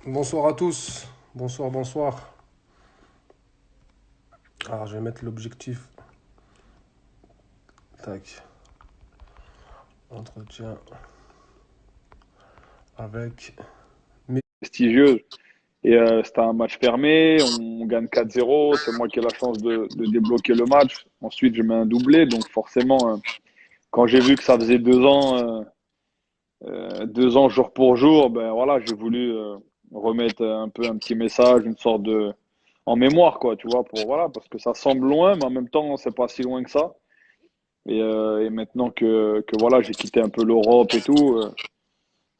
Bonsoir à tous. Bonsoir, bonsoir. Alors, je vais mettre l'objectif. Tac. Entretien avec. Prestigieuse. Et c'était un match fermé, on gagne 4-0, c'est moi qui ai la chance de débloquer le match. Ensuite, je mets un doublé, donc forcément, quand j'ai vu que ça faisait 2 ans jour pour jour, ben voilà, j'ai voulu remettre un peu un petit message, une sorte de en mémoire, quoi, tu vois, pour voilà, parce que ça semble loin, mais en même temps, c'est pas si loin que ça. Et maintenant que voilà, j'ai quitté un peu l'Europe et tout,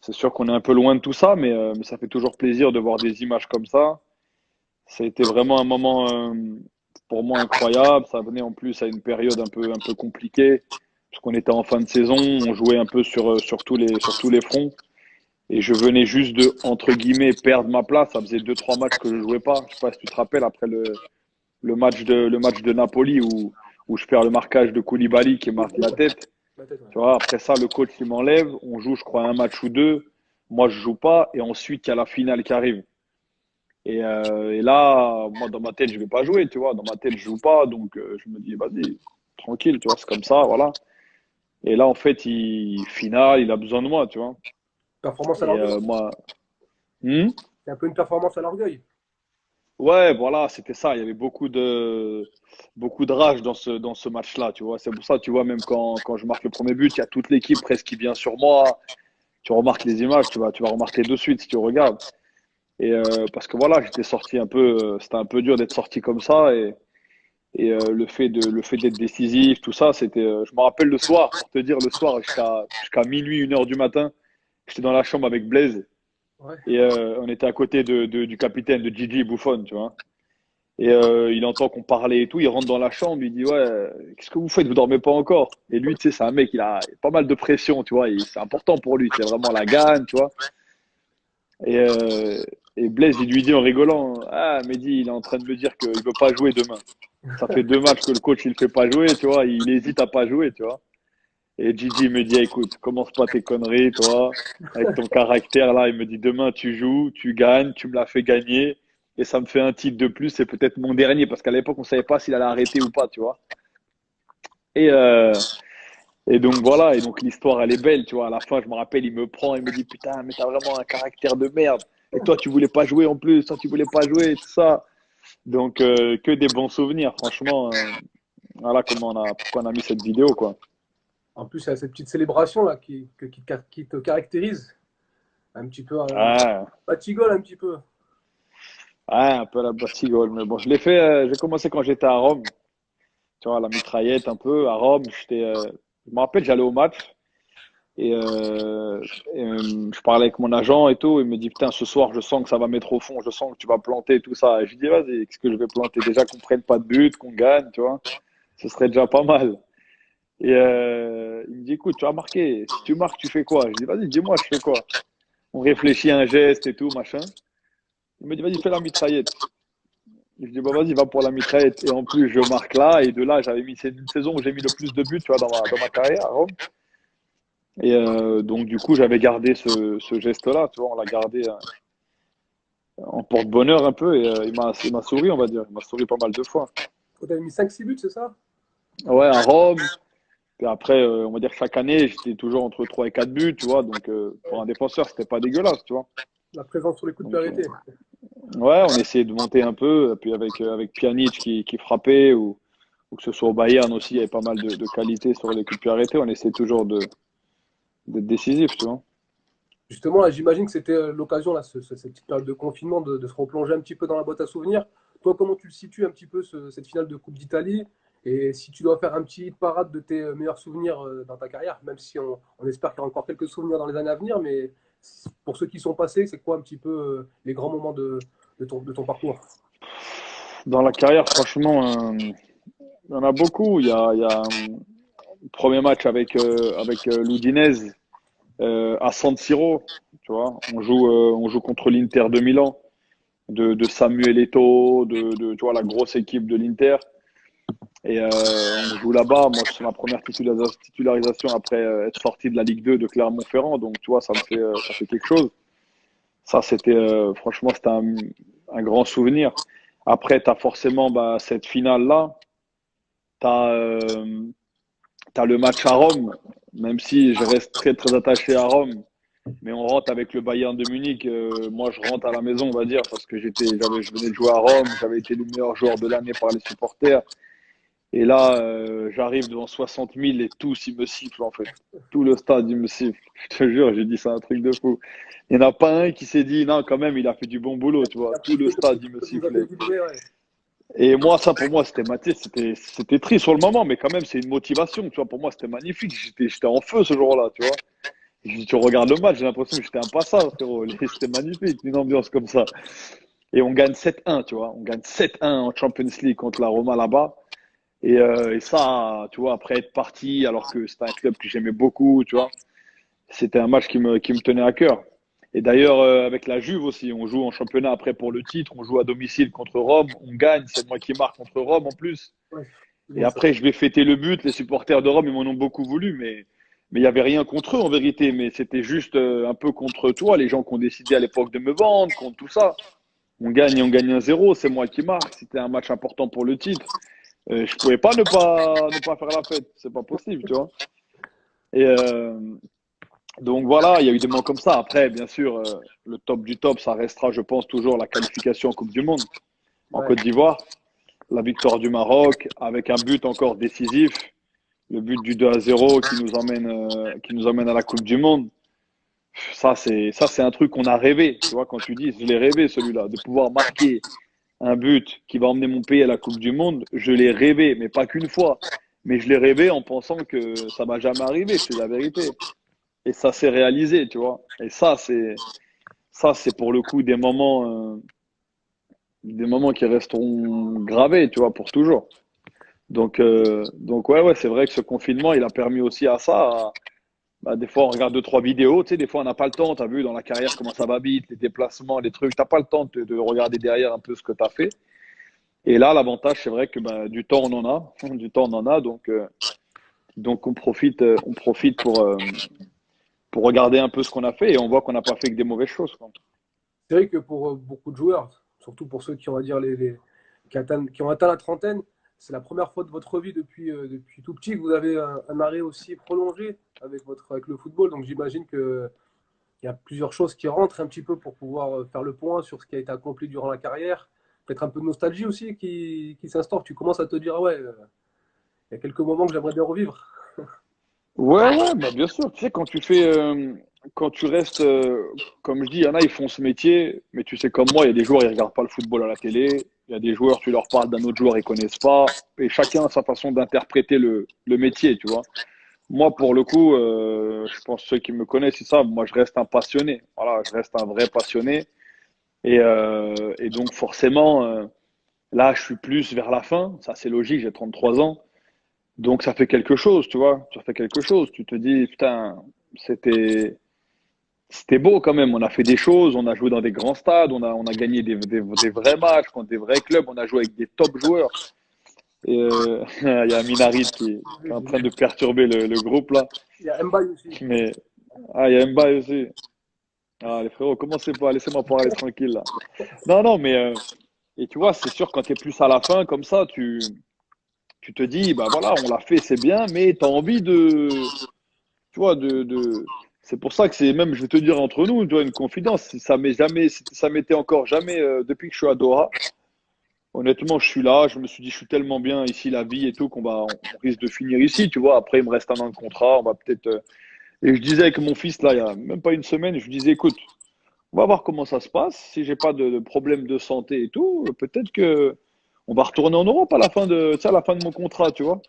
c'est sûr qu'on est un peu loin de tout ça, mais ça fait toujours plaisir de voir des images comme ça. Ça a été vraiment un moment pour moi incroyable. Ça venait en plus à une période un peu compliquée, parce qu'on était en fin de saison, on jouait un peu sur tous les fronts. Et je venais juste de, entre guillemets, perdre ma place. Ça faisait 2, 3 matchs que je jouais pas. Je sais pas si tu te rappelles, après le match de Napoli où je perds le marquage de Koulibaly qui marque Oui, ma tête. ma tête, ouais. Tu vois, après ça, le coach il m'enlève. On joue, je crois, un match ou deux. Moi, je joue pas. Et ensuite, il y a la finale qui arrive. Et là, moi, dans ma tête, je vais pas jouer, tu vois. Dans ma tête, je joue pas. Donc, je me dis, vas-y, tranquille, tu vois, c'est comme ça, voilà. Et là, en fait, finale, il a besoin de moi, tu vois. Performance à Et l'orgueil. moi, hmm. C'est un peu une performance à l'orgueil. Ouais, voilà, c'était ça. Il y avait beaucoup de rage dans ce match-là, tu vois. C'est pour ça, tu vois, même quand je marque le premier but, il y a toute l'équipe presque qui vient sur moi. Tu remarques les images, tu vas remarquer de suite si tu regardes. Et parce que voilà, j'étais sorti un peu, c'était un peu dur d'être sorti comme ça. Et le fait d'être décisif, tout ça, c'était. Je me rappelle le soir, pour te dire, le soir, jusqu'à minuit, 1 heure du matin, j'étais dans la chambre avec Blaise. Ouais. Et on était à côté du capitaine, de Gigi Buffon, tu vois. Et il entend qu'on parlait et tout, il rentre dans la chambre, il dit ouais, qu'est-ce que vous faites, vous dormez pas encore? Et lui, tu sais, c'est un mec, il a pas mal de pression, tu vois, c'est important pour lui, c'est vraiment la gagne, tu vois. Et, euh, et Blaise, il lui dit en rigolant, ah, Mehdi, il est en train de me dire qu'il veut pas jouer demain. Ça fait 2 matchs que le coach, il fait pas jouer, tu vois, il hésite à pas jouer, tu vois. Et Gigi me dit, écoute, commence pas tes conneries, toi, avec ton caractère là. Il me dit, demain tu joues, tu gagnes, tu me l'as fait gagner, et ça me fait un titre de plus, c'est peut-être mon dernier, parce qu'à l'époque, on savait pas s'il allait arrêter ou pas, tu vois. Et, euh, et donc voilà, et donc l'histoire, elle est belle, tu vois. À la fin, je me rappelle, il me prend, il me dit, putain, mais t'as vraiment un caractère de merde. Et toi, tu voulais pas jouer en plus, toi, tu voulais pas jouer, tout ça. Donc, que des bons souvenirs, franchement. Voilà pourquoi on a mis cette vidéo, quoi. En plus, il y a cette petite célébration là qui te caractérise. Un petit peu. Ah, Batigole, un petit peu. ah, un peu la Bastigole. Mais bon, je l'ai fait, j'ai commencé quand j'étais à Rome. Tu vois, la mitraillette un peu. À Rome, je me rappelle, j'allais au match et, je parlais avec mon agent et tout. Il me dit, putain, ce soir, je sens que ça va mettre au fond, je sens que tu vas planter tout ça. Et je lui dis, vas-y, qu'est-ce que je vais planter? Déjà qu'on prenne pas de but, qu'on gagne, tu vois. Ce serait déjà pas mal. Et il me dit, écoute, tu as marqué. Si tu marques, tu fais quoi? Je dis, vas-y, dis-moi, je fais quoi? On réfléchit à un geste et tout, machin. Il me dit, vas-y, fais la mitraillette. Je dis, bah vas-y, va pour la mitraillette. Et en plus, je marque là. Et de là, c'est une saison où j'ai mis le plus de buts, tu vois, dans ma carrière à Rome. Et donc, du coup, j'avais gardé ce geste-là, tu vois, on l'a gardé en porte-bonheur un peu. Et il m'a souri, on va dire. Il m'a souri pas mal de fois. Tu avais mis 5-6 buts, c'est ça? Ouais, à Rome. Puis après, on va dire chaque année, j'étais toujours entre 3 et 4 buts, tu vois. Donc, pour un défenseur, c'était pas dégueulasse, tu vois. La présence sur les coups de pied Donc, arrêtés. ouais, on essayait de monter un peu. Et puis avec Pjanic qui frappait, ou que ce soit au Bayern aussi, il y avait pas mal de qualité sur les coups de pied arrêtés. On essaie toujours d'être décisif, tu vois. Justement, là, j'imagine que c'était l'occasion, là, cette petite période de confinement, de se replonger un petit peu dans la boîte à souvenirs. Toi, comment tu le situes un petit peu, cette finale de Coupe d'Italie? Et si tu dois faire un petit parade de tes meilleurs souvenirs dans ta carrière, même si on espère qu'il y aura encore quelques souvenirs dans les années à venir, mais pour ceux qui sont passés, c'est quoi un petit peu les grands moments de ton parcours? Dans la carrière, franchement, il y en a beaucoup. Il y a le premier match avec l'Udinese à San Siro, tu vois. On joue contre l'Inter de Milan, de Samuel Eto'o, tu vois, la grosse équipe de l'Inter. Et on joue là-bas. Moi, c'est ma première titularisation après être sorti de la Ligue 2 de Clermont-Ferrand. Donc, tu vois, ça fait quelque chose. Ça, c'était franchement, c'était un grand souvenir. Après, tu as forcément bah, cette finale-là. Tu as, le match à Rome, même si je reste très, très attaché à Rome. Mais on rentre avec le Bayern de Munich. Moi, je rentre à la maison, on va dire, parce que je venais de jouer à Rome. J'avais été le meilleur joueur de l'année par les supporters. Et là, j'arrive devant 60 000 et tous, ils me sifflent, en fait. Tout le stade, il me siffle. Je te jure, j'ai dit, c'est un truc de fou. Il n'y en a pas un qui s'est dit, non, quand même, il a fait du bon boulot, tu vois. Tout le stade, il me Vous avez sifflait. vibré, ouais. Et moi, ça, pour moi, c'était c'était triste sur le moment, mais quand même, c'est une motivation, tu vois. Pour moi, c'était magnifique. J'étais en feu ce jour-là, tu vois. Tu regardes le match, j'ai l'impression que j'étais impassable, frérot. C'était magnifique, une ambiance comme ça. Et on gagne 7-1, tu vois. On gagne 7-1 en Champions League contre la Roma là-bas. Et ça, tu vois, après être parti, alors que c'était un club que j'aimais beaucoup, tu vois, c'était un match qui me tenait à cœur. Et d'ailleurs, avec la Juve aussi, on joue en championnat après pour le titre, on joue à domicile contre Rome, on gagne, c'est moi qui marque contre Rome en plus. Ouais, Et bon, ça. après, je vais fêter le but, les supporters de Rome, ils m'en ont beaucoup voulu, mais il n'y avait rien contre eux en vérité, mais c'était juste un peu contre toi, les gens qui ont décidé à l'époque de me vendre, contre tout ça. On gagne 1-0, c'est moi qui marque, c'était un match important pour le titre. Je pouvais pas ne pas faire la fête, c'est pas possible, tu vois. Et donc voilà, il y a eu des moments comme ça. Après, bien sûr, le top du top, ça restera, je pense, toujours la qualification en Coupe du Monde en Ouais. Côte d'Ivoire, la victoire du Maroc avec un but encore décisif, le but du 2-0 qui nous emmène à la Coupe du Monde. Ça, c'est un truc qu'on a rêvé, tu vois. Quand tu dis, je l'ai rêvé celui-là, de pouvoir marquer un but qui va emmener mon pays à la Coupe du Monde, je l'ai rêvé, mais pas qu'une fois. Mais je l'ai rêvé en pensant que ça va jamais arriver, c'est la vérité. Et ça s'est réalisé, tu vois. Et ça, c'est pour le coup des moments qui resteront gravés, tu vois, pour toujours. Donc ouais, ouais, c'est vrai que ce confinement, il a permis aussi à ça. Bah, des fois, on regarde deux, trois vidéos, tu sais, des fois, on n'a pas le temps. Tu as vu dans la carrière comment ça va vite, les déplacements, les trucs. T'as pas le temps de regarder derrière un peu ce que tu as fait. Et là, l'avantage, c'est vrai que bah, du temps, on en a. Du temps, on en a. Donc on profite pour regarder un peu ce qu'on a fait et on voit qu'on n'a pas fait que des mauvaises choses, quoi. C'est vrai que pour beaucoup de joueurs, surtout pour ceux qui, on va dire, qui ont atteint la trentaine, c'est la première fois de votre vie depuis tout petit que vous avez un arrêt aussi prolongé avec le football. Donc j'imagine qu'il y a plusieurs choses qui rentrent un petit peu pour pouvoir faire le point sur ce qui a été accompli durant la carrière. Peut-être un peu de nostalgie aussi qui s'instaure. Tu commences à te dire, ah ouais, il y a quelques moments que j'aimerais bien revivre. Ouais, ouais, bah bien sûr. Tu sais, quand tu restes, comme je dis, il y en a, ils font ce métier, mais tu sais, comme moi, il y a des joueurs, ils regardent pas le football à la télé. Il y a des joueurs, tu leur parles d'un autre joueur, ils connaissent pas. Et chacun a sa façon d'interpréter le métier, tu vois. Moi, pour le coup, je pense que ceux qui me connaissent, ils savent, moi, je reste un passionné. Voilà, je reste un vrai passionné. Et donc, forcément, là, je suis plus vers la fin. Ça, c'est logique, j'ai 33 ans. Donc ça fait quelque chose, tu vois. Ça fait quelque chose. Tu te dis, putain, c'était c'était beau quand même. On a fait des choses, on a joué dans des grands stades, on a gagné des vrais matchs contre des vrais clubs, on a joué avec des top joueurs. Et il y a Minarid qui est en train de perturber le groupe là. Il y a Mbaye aussi. Mais il y a Mbaye aussi. Ah les frérots, commencez pas, laissez-moi parler tranquille là. Non, non, mais et tu vois, c'est sûr quand tu es plus à la fin comme ça, tu te dis, bah voilà, on l'a fait, c'est bien, mais tu as envie tu vois, c'est pour ça que c'est même, je vais te dire entre nous, tu vois, une confidence. Ça m'était encore jamais, depuis que je suis à Doha. Honnêtement, je suis là, je me suis dit, je suis tellement bien ici, la vie et tout, on risque de finir ici, tu vois. Après, il me reste un an de contrat, on va peut-être. Et je disais avec mon fils, là, il y a même pas une semaine, je lui disais, écoute, on va voir comment ça se passe. Si j'ai pas de problème de santé et tout, peut-être que on va retourner en Europe tu sais, à la fin de mon contrat, tu vois.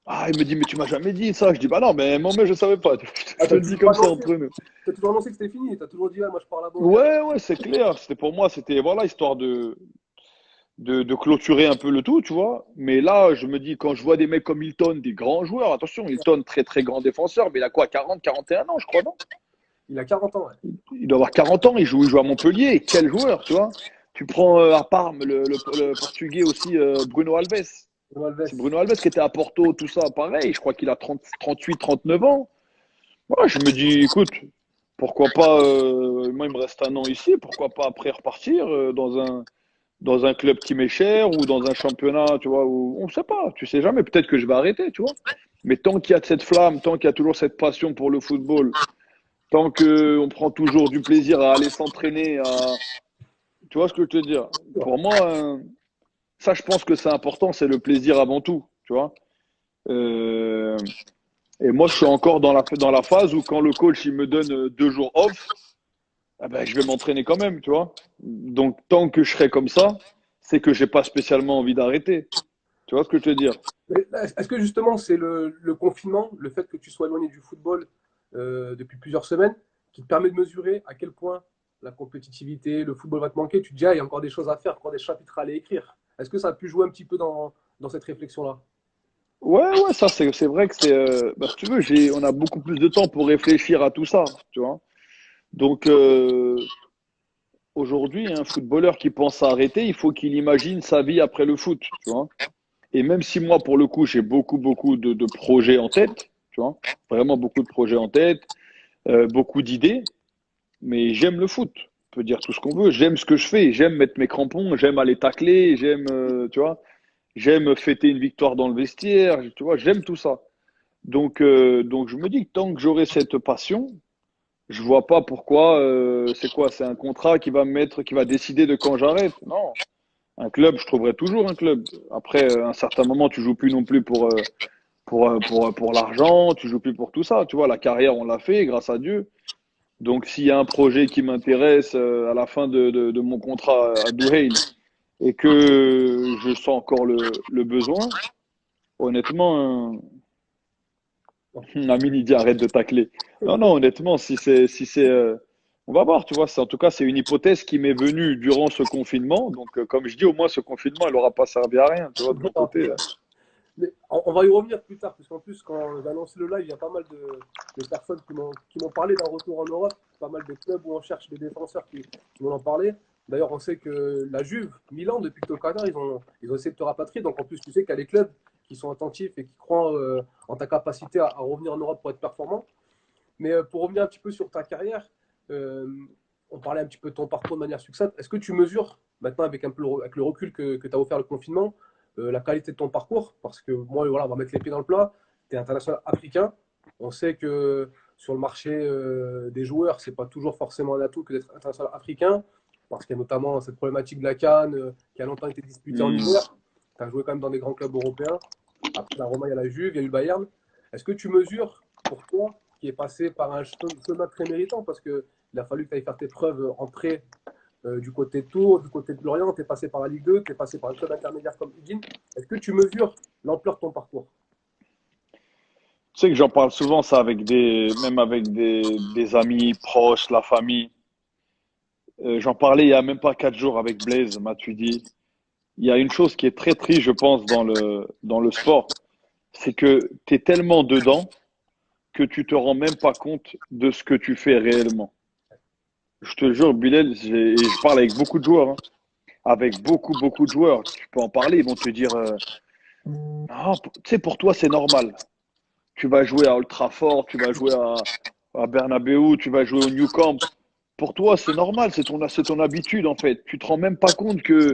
Ah, il me dit, mais tu m'as jamais dit ça. Je dis, bah non, mais moi, je savais pas. Ah, Je te le dis comme ça entre nous. t'as toujours annoncé que c'était fini. T'as toujours dit, ah, moi je pars là-bas au Qatar. Ouais, ouais, c'est clair. C'était pour moi, c'était, voilà, histoire de clôturer un peu le tout, tu vois. Mais là, je me dis, quand je vois des mecs comme Hilton, des grands joueurs, attention, Hilton, très, très grand défenseur, mais il a quoi, 40, 41 ans, je crois, non? Il a 40 ans, ouais. Il doit avoir 40 ans, il joue à Montpellier. Et quel joueur, tu vois. Tu prends à Parme, le Portugais aussi, Bruno Alves. Bruno C'est Alves. Bruno Alves qui était à Porto, tout ça, pareil. Je crois qu'il a 38, 39 ans. Moi, je me dis, écoute, Pourquoi pas, moi il me reste un an ici, pourquoi pas après repartir dans un club qui m'est cher ou dans un championnat, tu vois, où on ne sait pas, tu sais jamais, peut-être que je vais arrêter, tu vois. Mais tant qu'il y a cette flamme, tant qu'il y a toujours cette passion pour le football, tant qu'on prend toujours du plaisir à aller s'entraîner, tu vois ce que je veux te dire? Pour moi, ça je pense que c'est important, c'est le plaisir avant tout, tu vois. Euh, et moi je suis encore dans la phase où quand le coach il me donne 2 jours off, ah ben, je vais m'entraîner quand même, tu vois. Donc, tant que je serai comme ça, c'est que j'ai pas spécialement envie d'arrêter. Tu vois ce que je veux dire? Mais est-ce que justement c'est le confinement, le fait que tu sois éloigné du football depuis plusieurs semaines, qui te permet de mesurer à quel point la compétitivité, le football va te manquer? Tu te dis, ah, il y a encore des choses à faire, encore des chapitres à aller écrire. Est-ce que ça a pu jouer un petit peu dans cette réflexion-là? Ouais, ouais, ça, c'est vrai que c'est. Bah, si tu veux, on a beaucoup plus de temps pour réfléchir à tout ça, tu vois. Donc, aujourd'hui, un footballeur qui pense à arrêter, il faut qu'il imagine sa vie après le foot, tu vois. Et même si moi, pour le coup, j'ai beaucoup, beaucoup de projets en tête, tu vois, vraiment beaucoup de projets en tête, beaucoup d'idées, mais j'aime le foot. On peut dire tout ce qu'on veut. J'aime ce que je fais. J'aime mettre mes crampons. J'aime aller tacler. J'aime, tu vois, j'aime fêter une victoire dans le vestiaire. Tu vois, j'aime tout ça. Donc je me dis que tant que j'aurai cette passion, je vois pas pourquoi. C'est quoi? C'est un contrat qui va me mettre, qui va décider de quand j'arrête. Non, un club, je trouverai toujours un club. Après, à un certain moment, tu joues plus non plus pour l'argent. Tu joues plus pour tout ça. Tu vois, la carrière, on l'a fait, grâce à Dieu. Donc, s'il y a un projet qui m'intéresse à la fin de mon contrat à Douheil et que je sens encore le besoin, honnêtement, Amine, il dit arrête de tacler. Non, non, honnêtement, on va voir, tu vois. En tout cas, c'est une hypothèse qui m'est venue durant ce confinement. Donc, comme je dis, au moins, ce confinement, elle n'aura pas servi à rien, tu vois, de mon Non, côté. mais on va y revenir plus tard, parce qu'en plus, quand j'ai annoncé le live, il y a pas mal de personnes qui m'ont parlé d'un retour en Europe, pas mal de clubs où on cherche des défenseurs qui m'ont en parlé. D'ailleurs, on sait que la Juve, Milan, depuis que tu es au Qatar, ils ont essayé de te rapatrier. Donc en plus, tu sais qu'il y a des clubs qui sont attentifs et qui croient en ta capacité à revenir en Europe pour être performant. Mais pour revenir un petit peu sur ta carrière, euh, on parlait un petit peu de ton parcours de manière succincte. Est-ce que tu mesures, maintenant avec un peu avec le recul que tu as offert le confinement, la qualité de ton parcours? Parce que moi, voilà, on va mettre les pieds dans le plat. Tu es international africain. On sait que sur le marché des joueurs, c'est pas toujours forcément un atout que d'être international africain, parce qu'il y a notamment cette problématique de la CAN qui a longtemps été disputée en Hmm. hiver. Tu as joué quand même dans des grands clubs européens. Après la Roma, il y a la Juve, il y a eu le Bayern. Est-ce que tu mesures, pour toi, qui est passé par un chemin très méritant, parce qu'il a fallu que tu ailles faire tes preuves en prêt du côté de Tours, du côté de Lorient, tu es passé par la Ligue 2, tu es passé par un club intermédiaire comme Udine. Est-ce que tu mesures l'ampleur de ton parcours? Tu sais que j'en parle souvent, ça, même avec des amis proches, la famille. J'en parlais il y a même pas 4 jours avec Blaise Matuidi. Il y a une chose qui est très triste, je pense, dans le sport, c'est que tu es tellement dedans que tu te rends même pas compte de ce que tu fais réellement. Je te jure, Bilal, et je parle avec beaucoup de joueurs, hein, avec beaucoup, beaucoup de joueurs. Tu peux en parler, ils vont te dire, ah, tu sais, pour toi, c'est normal. Tu vas jouer à Old Trafford, tu vas jouer à Bernabeu, tu vas jouer au New Camp. Pour toi, c'est normal, c'est ton habitude, en fait. Tu te rends même pas compte que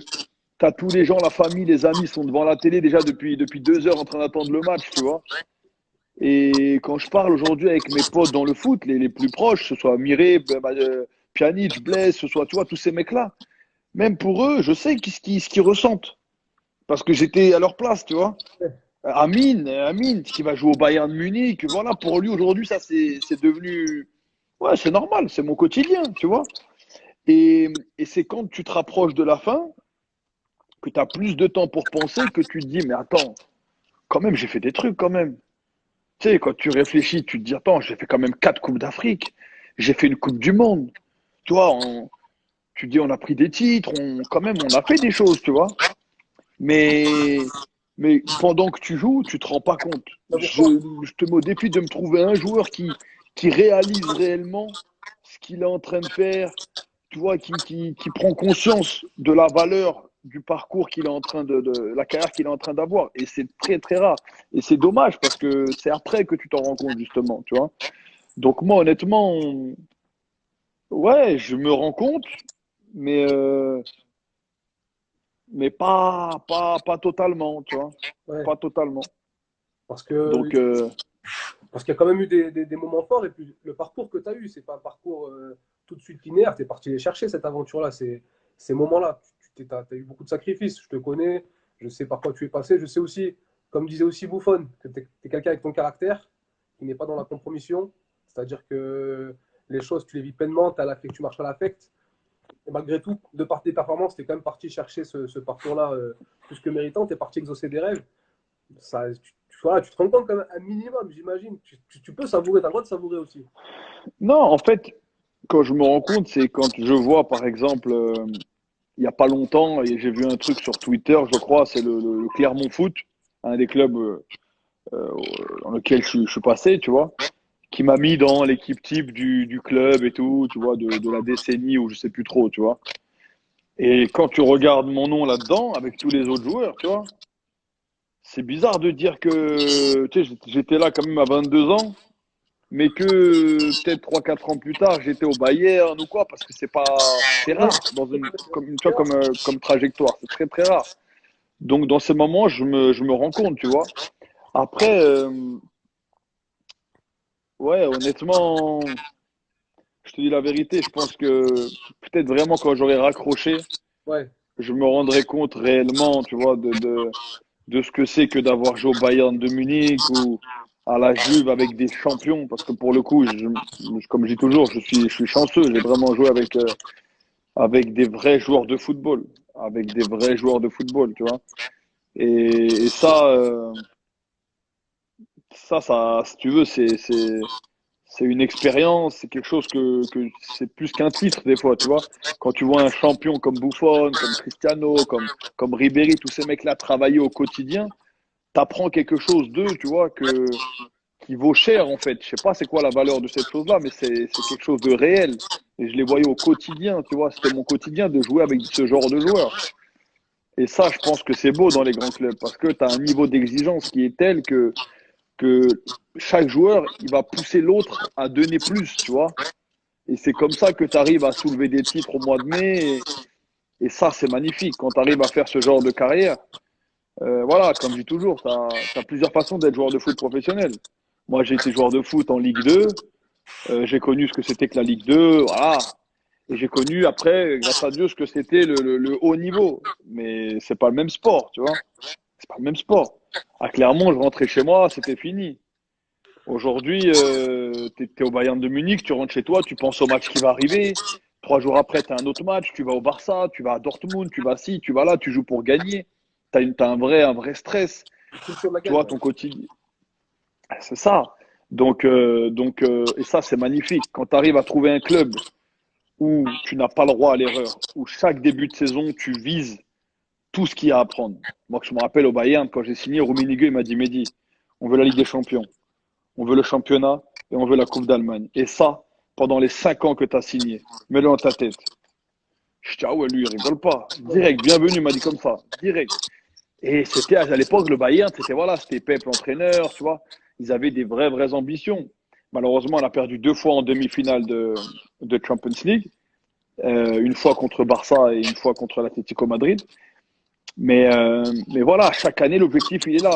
t'as tous les gens, la famille, les amis sont devant la télé déjà depuis 2 heures en train d'attendre le match, tu vois. Et quand je parle aujourd'hui avec mes potes dans le foot, les plus proches, que ce soit Miré, Pjanic, Blaise, ce soit, tu vois, tous ces mecs-là, même pour eux, je sais ce qu'ils ressentent. Parce que j'étais à leur place, tu vois. Amine, qui va jouer au Bayern de Munich, voilà, pour lui aujourd'hui, ça c'est devenu. Ouais, c'est normal, c'est mon quotidien, tu vois. Et c'est quand tu te rapproches de la fin que tu as plus de temps pour penser que tu te dis, mais attends, quand même, j'ai fait des trucs quand même. Tu sais, quand tu réfléchis, tu te dis, attends, j'ai fait quand même 4 Coupes d'Afrique, j'ai fait une Coupe du Monde. Tu vois, tu dis, on a pris des titres, quand même, on a fait des choses, tu vois. Mais, mais pendant que tu joues, tu te rends pas compte. Mais pourquoi? Je te mets au défi de me trouver un joueur qui réalise réellement ce qu'il est en train de faire, tu vois, qui prend conscience de la valeur du parcours qu'il est en train de la carrière qu'il est en train d'avoir. Et c'est très, très rare. Et c'est dommage parce que c'est après que tu t'en rends compte, justement, tu vois. Donc moi, honnêtement, Ouais, je me rends compte, mais, euh, mais pas totalement, tu vois. Ouais, Pas totalement. parce que Donc, parce qu'il y a quand même eu des moments forts et puis le parcours que tu as eu, c'est pas un parcours tout de suite linéaire. Tu es parti les chercher cette aventure-là, ces moments-là. Tu as eu beaucoup de sacrifices. Je te connais, je sais par quoi tu es passé. Je sais aussi, comme disait aussi Buffon, que tu es quelqu'un avec ton caractère qui n'est pas dans la compromission. C'est-à-dire que les choses, tu les vis pleinement, tu marches à l'affect. Et malgré tout, de par tes performances, tu es quand même parti chercher ce parcours-là plus que méritant. Tu es parti exaucer des rêves. Ça, voilà, tu te rends compte quand même un minimum, j'imagine. Tu peux savourer, tu as le droit de savourer aussi. non, en fait, quand je me rends compte, c'est quand je vois, par exemple, il n'y a pas longtemps, et j'ai vu un truc sur Twitter, je crois, c'est le Clermont Foot, un des clubs euh, dans lequel je suis passé, tu vois, qui m'a mis dans l'équipe type du club et tout, tu vois, de la décennie ou je sais plus trop, tu vois. Et quand tu regardes mon nom là-dedans, avec tous les autres joueurs, tu vois, c'est bizarre de dire que, tu sais, j'étais là quand même à 22 ans, mais que peut-être 3 4 ans plus tard, j'étais au Bayern ou quoi, parce que c'est Ouais, rare dans tu vois, comme trajectoire, c'est très très rare. Donc dans ces moments, je me rends compte, tu vois. Après, ouais, honnêtement, je te dis la vérité, je pense que peut-être vraiment quand j'aurai raccroché, ouais, je me rendrai compte réellement, tu vois, de ce que c'est que d'avoir joué au Bayern de Munich ou à la Juve avec des champions, parce que pour le coup, comme je dis toujours, je suis chanceux, j'ai vraiment joué avec des vrais joueurs de football, avec des vrais joueurs de football, tu vois. Et ça, si tu veux, c'est une expérience, c'est quelque chose que c'est plus qu'un titre des fois, tu vois. Quand tu vois un champion comme Buffon, comme Cristiano, comme Ribéry, tous ces mecs-là travailler au quotidien, t'apprends quelque chose d'eux, tu vois, qui vaut cher en fait. Je sais pas c'est quoi la valeur de cette chose-là, mais c'est quelque chose de réel. Et je les voyais au quotidien, tu vois. C'était mon quotidien de jouer avec ce genre de joueurs. Et ça, je pense que c'est beau dans les grands clubs parce que tu as un niveau d'exigence qui est tel que chaque joueur, il va pousser l'autre à donner plus, tu vois. Et c'est comme ça que tu arrives à soulever des titres au mois de mai. Et ça, c'est magnifique. Quand tu arrives à faire ce genre de carrière, voilà, comme je dis toujours, tu as plusieurs façons d'être joueur de foot professionnel. Moi, j'ai été joueur de foot en Ligue 2. J'ai connu ce que c'était que la Ligue 2. Voilà. Et j'ai connu après, grâce à Dieu, ce que c'était le haut niveau. Mais c'est pas le même sport, tu vois. C'est pas le même sport. À Clermont, je rentrais chez moi, c'était fini. Aujourd'hui, t'es au Bayern de Munich, tu rentres chez toi, tu penses au match qui va arriver. 3 jours après, tu as un autre match, tu vas au Barça, tu vas à Dortmund, tu vas ci, tu vas là, tu joues pour gagner. T'as un vrai stress. culture de la Tu gagne. vois, Ouais. ton quotidien. C'est ça. Et ça, c'est magnifique. Quand tu arrives à trouver un club où tu n'as pas le droit à l'erreur, où chaque début de saison, tu vises tout ce qu'il y a à apprendre. Moi, je me rappelle au Bayern, quand j'ai signé, Rummenigge, il m'a dit, Mehdi, on veut la Ligue des Champions, on veut le championnat et on veut la Coupe d'Allemagne. Et ça, pendant les 5 ans que tu as signé, mets-le dans ta tête. Je dis, ah ouais, lui, il rigole pas. Direct, bienvenue, il m'a dit comme ça, direct. Et c'était à l'époque, le Bayern, c'était voilà, c'était Pep l'entraîneur, tu vois. Ils avaient des vraies ambitions. Malheureusement, on a perdu 2 fois en demi-finale de Champions League, une fois contre Barça et une fois contre l'Atlético Madrid. Mais voilà, chaque année, l'objectif, il est là.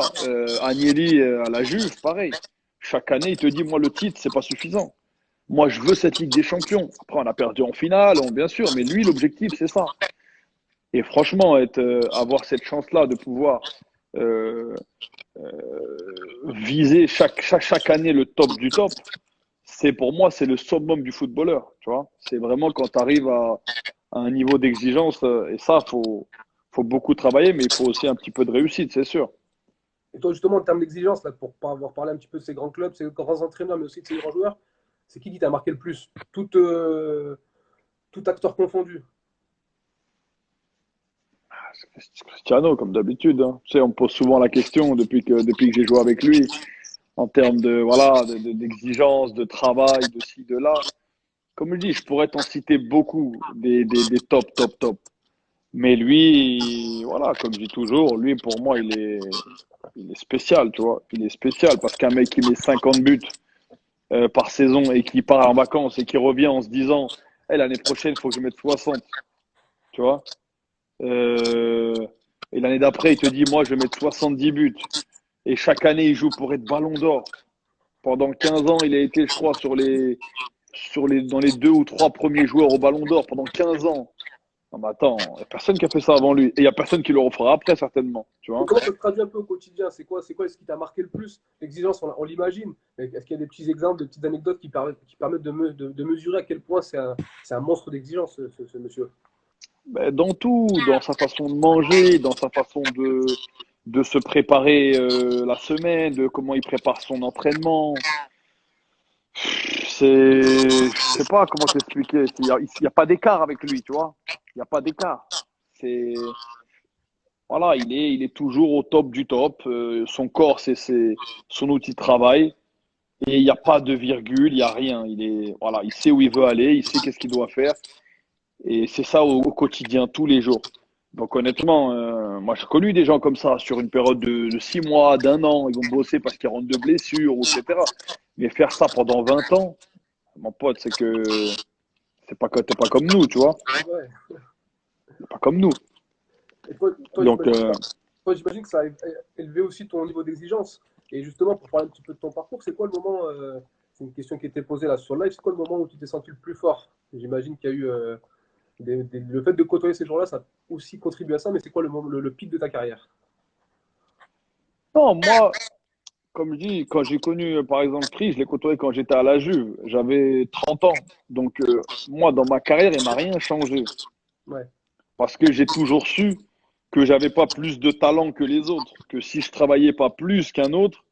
Agnelli à la Juve, pareil. Chaque année, il te dit, moi, le titre, c'est pas suffisant. Moi, je veux cette Ligue des Champions. Après, on a perdu en finale, bien sûr, mais lui, l'objectif, c'est ça. Et franchement, avoir cette chance-là de pouvoir euh, viser chaque année le top du top, c'est pour moi, c'est le summum du footballeur. Tu vois, c'est vraiment quand tu arrives à un niveau d'exigence, et ça, faut beaucoup travailler, mais il faut aussi un petit peu de réussite, c'est sûr. Et toi, justement, en termes d'exigence, là, pour pas avoir parlé un petit peu de ces grands clubs, ces grands entraîneurs, mais aussi de ces grands joueurs, c'est qui t'a marqué le plus tout acteur confondu. C'est Cristiano, comme d'habitude, hein. Tu sais, on me pose souvent la question depuis que j'ai joué avec lui, en termes de, voilà, d'exigence, de travail, de ci, de là. Comme je dis, je pourrais t'en citer beaucoup des top. Mais lui, voilà, comme je dis toujours, lui, pour moi, il est spécial, tu vois. Il est spécial parce qu'un mec qui met 50 buts par saison et qui part en vacances et qui revient en se disant, L'année prochaine, il faut que je mette 60, tu vois. Euh, et l'année d'après, il te dit, moi, je vais mettre 70 buts. Et chaque année, il joue pour être ballon d'or. Pendant 15 ans, il a été, je crois, dans les deux ou trois premiers joueurs au ballon d'or pendant 15 ans. Non, mais attends, il n'y a personne qui a fait ça avant lui. Et il n'y a personne qui le refera après, certainement. Tu Et vois? comment ça se traduit un peu au quotidien? C'est quoi ce qui t'a marqué le plus? L'exigence, on l'imagine. Mais est-ce qu'il y a des petits exemples, des petites anecdotes qui permettent de mesurer à quel point c'est un monstre d'exigence, ce monsieur? Ben, dans tout, dans sa façon de manger, dans sa façon de se préparer la semaine, de comment il prépare son entraînement. Je sais pas comment t'expliquer. Il y a pas d'écart avec lui, tu vois. Il n'y a pas d'écart. C'est, voilà, il est toujours au top du top. Son corps, c'est son outil de travail. Et il n'y a pas de virgule, il n'y a rien. Voilà, il sait où il veut aller, il sait qu'est-ce qu'il doit faire. Et c'est ça au quotidien, tous les jours. Donc honnêtement, moi j'ai connu des gens comme ça sur une période de 6 mois, d'un an. Ils vont bosser parce qu'ils rentrent de blessures, etc. Mais faire ça pendant 20 ans, mon pote, c'est que t'es pas comme nous, tu vois. Ouais. T'es pas comme nous. Et toi, Donc, j'imagine que ça a élevé aussi ton niveau d'exigence. Et justement, pour parler un petit peu de ton parcours, c'est quoi le moment, c'est une question qui était posée là sur le live, c'est quoi le moment où tu t'es senti le plus fort? J'imagine qu'il y a eu le fait de côtoyer ces gens-là, ça a aussi contribué à ça, mais c'est quoi le pic de ta carrière? non, moi, comme je dis, quand j'ai connu, par exemple, Chris, je l'ai côtoyé quand j'étais à la Juve. J'avais 30 ans. Donc, moi, dans ma carrière, il m'a rien changé. Ouais. Parce que j'ai toujours su que j'avais pas plus de talent que les autres. Que si je travaillais pas plus qu'un autre,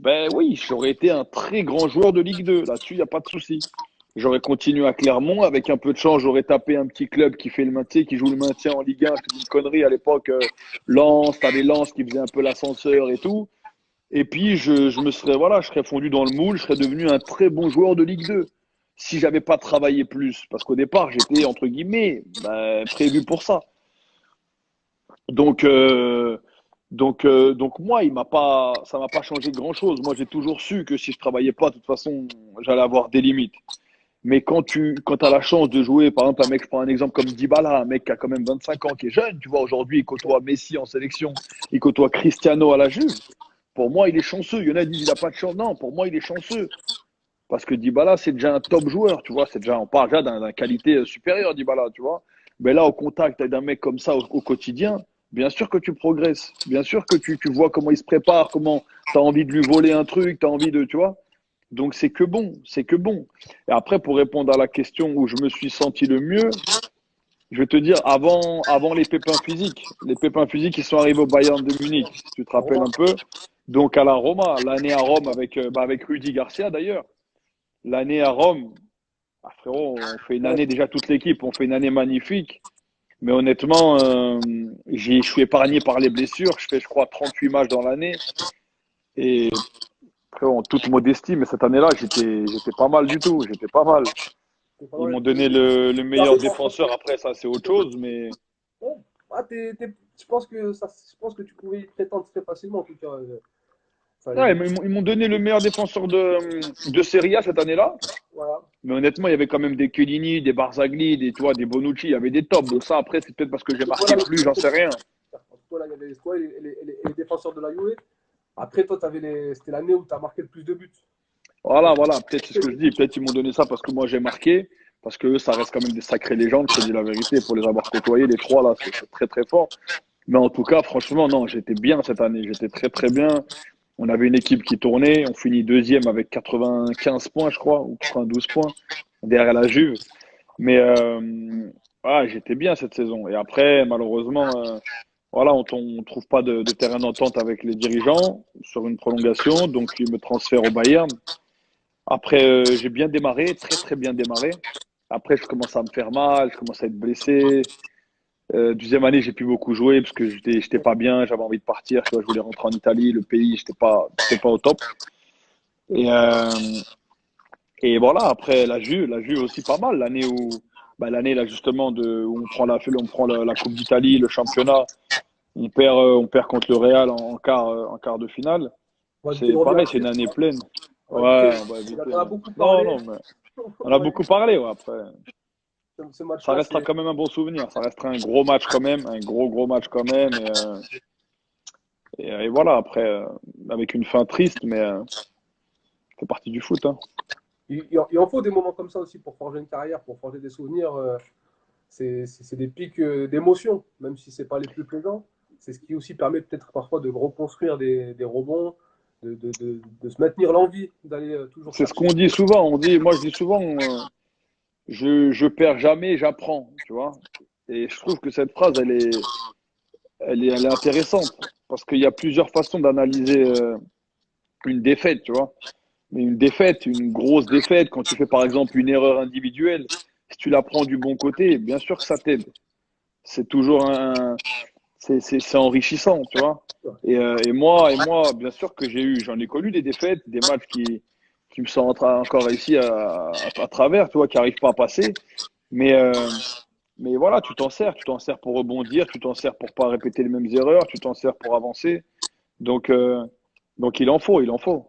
ben oui, j'aurais été un très grand joueur de Ligue 2. Là-dessus, il n'y a pas de souci. J'aurais continué à Clermont. Avec un peu de chance, j'aurais tapé un petit club qui fait le maintien, qui joue le maintien en Ligue 1. Je te dis une connerie à l'époque. Lens, t'avais Lens qui faisait un peu l'ascenseur et tout. Et puis, je serais fondu dans le moule. Je serais devenu un très bon joueur de Ligue 2. Si j'avais pas travaillé plus. Parce qu'au départ, j'étais, entre guillemets, ben, prévu pour ça. Donc, moi, ça m'a pas changé grand-chose. Moi, j'ai toujours su que si je travaillais pas, de toute façon, j'allais avoir des limites. Mais quand as la chance de jouer, par exemple, un mec, je prends un exemple comme Dybala, un mec qui a quand même 25 ans, qui est jeune, tu vois, aujourd'hui, il côtoie Messi en sélection, il côtoie Cristiano à la Juve. Pour moi, il est chanceux. Il y en a qui disent il a pas de chance. Non, pour moi, il est chanceux. Parce que Dybala, c'est déjà un top joueur, tu vois. On parle déjà d'un qualité supérieure, Dybala, tu vois. Mais là, au contact d'un mec comme ça au quotidien, bien sûr que tu progresses. Bien sûr que tu vois comment il se prépare, comment tu as envie de lui voler un truc, tu as envie de, tu vois. Donc, c'est que bon, c'est que bon. Et après, pour répondre à la question où je me suis senti le mieux, je vais te dire, avant les pépins physiques, ils sont arrivés au Bayern de Munich, si tu te rappelles Roma. un peu. Donc, à la Roma, l'année à Rome avec Rudy Garcia d'ailleurs. L'année à Rome, ah, frérot, on fait une Ouais. année déjà toute l'équipe, on fait une année magnifique. Mais honnêtement, je suis épargné par les blessures. Je fais, je crois, 38 matchs dans l'année. Et frérot, en toute modestie, mais cette année-là, j'étais pas mal du tout. J'étais pas mal. C'est pas Ils mal. m'ont donné le Meilleur meilleur défenseur. défenseur. Après, ça, c'est autre chose. Mais Ouais. Ah, je pense que tu pouvais y prétendre très facilement, en tout cas. Enfin, ouais, ils m'ont donné le meilleur défenseur de Serie A cette année-là. voilà. Mais honnêtement, il y avait quand même des Chiellini, des Barzagli, tu vois, des Bonucci. Il y avait des tops. Donc ça, après, c'est peut-être parce que j'ai Et marqué voilà, plus, j'en sais rien. toi, là, il y avait toi et les défenseurs de la Juve. Après, toi, c'était l'année où tu as marqué le plus de buts. Voilà, peut-être c'est ce que je dis. Peut-être ils m'ont donné ça parce que moi j'ai marqué, parce que eux, ça reste quand même des sacrées légendes, je te dis la vérité, pour les avoir côtoyés, les trois là, c'est très très fort. Mais en tout cas, franchement, non, j'étais bien cette année, j'étais très très bien. On avait une équipe qui tournait, on finit deuxième avec 95 points, je crois, ou 92 points, derrière la Juve. Mais voilà, j'étais bien cette saison. Et après, malheureusement, voilà, on trouve pas de terrain d'entente avec les dirigeants sur une prolongation, donc ils me transfèrent au Bayern. Après, j'ai bien démarré, très très bien démarré. Après, je commence à me faire mal, je commence à être blessé. Deuxième année, j'ai plus beaucoup joué parce que j'étais pas bien, j'avais envie de partir. Tu vois, je voulais rentrer en Italie, le pays, j'étais pas au top. Et, et voilà. Après, la Juve aussi pas mal. L'année là justement où on prend la Coupe d'Italie, le championnat. On perd contre le Real en quart de finale. On va éviter C'est de revenir pareil, c'est là-dessus. une année pleine. On va éviter. Ouais, on va Il éviter. en a Ouais. beaucoup Non, parlé. non, mais on On a va beaucoup éviter. parlé, ouais, après. ce Ça match-là, restera c'est. quand même un bon souvenir. Ça restera un gros match quand même, un gros match quand même. Et voilà, après, avec une fin triste, mais c'est partie du foot, hein. Il en faut des moments comme ça aussi pour forger une carrière, pour forger des souvenirs. C'est des pics d'émotion, même si c'est pas les plus plaisants. C'est ce qui aussi permet peut-être parfois de reconstruire des rebonds, de se maintenir l'envie d'aller toujours C'est ce chercher. qu'on dit souvent. Moi, je dis souvent, je perds jamais, j'apprends, tu vois. Et je trouve que cette phrase, elle est intéressante parce qu'il y a plusieurs façons d'analyser une défaite, tu vois. Mais une défaite, une grosse défaite, quand tu fais par exemple une erreur individuelle, si tu la prends du bon côté, bien sûr que ça t'aide. C'est toujours c'est enrichissant, tu vois. Et moi, bien sûr que j'en ai connu des défaites, des matchs qui me sont encore ici à travers, tu vois, qui n'arrivent pas à passer. Mais, mais voilà, tu t'en sers pour rebondir, tu t'en sers pour pas répéter les mêmes erreurs, tu t'en sers pour avancer. Donc, euh, donc il en faut.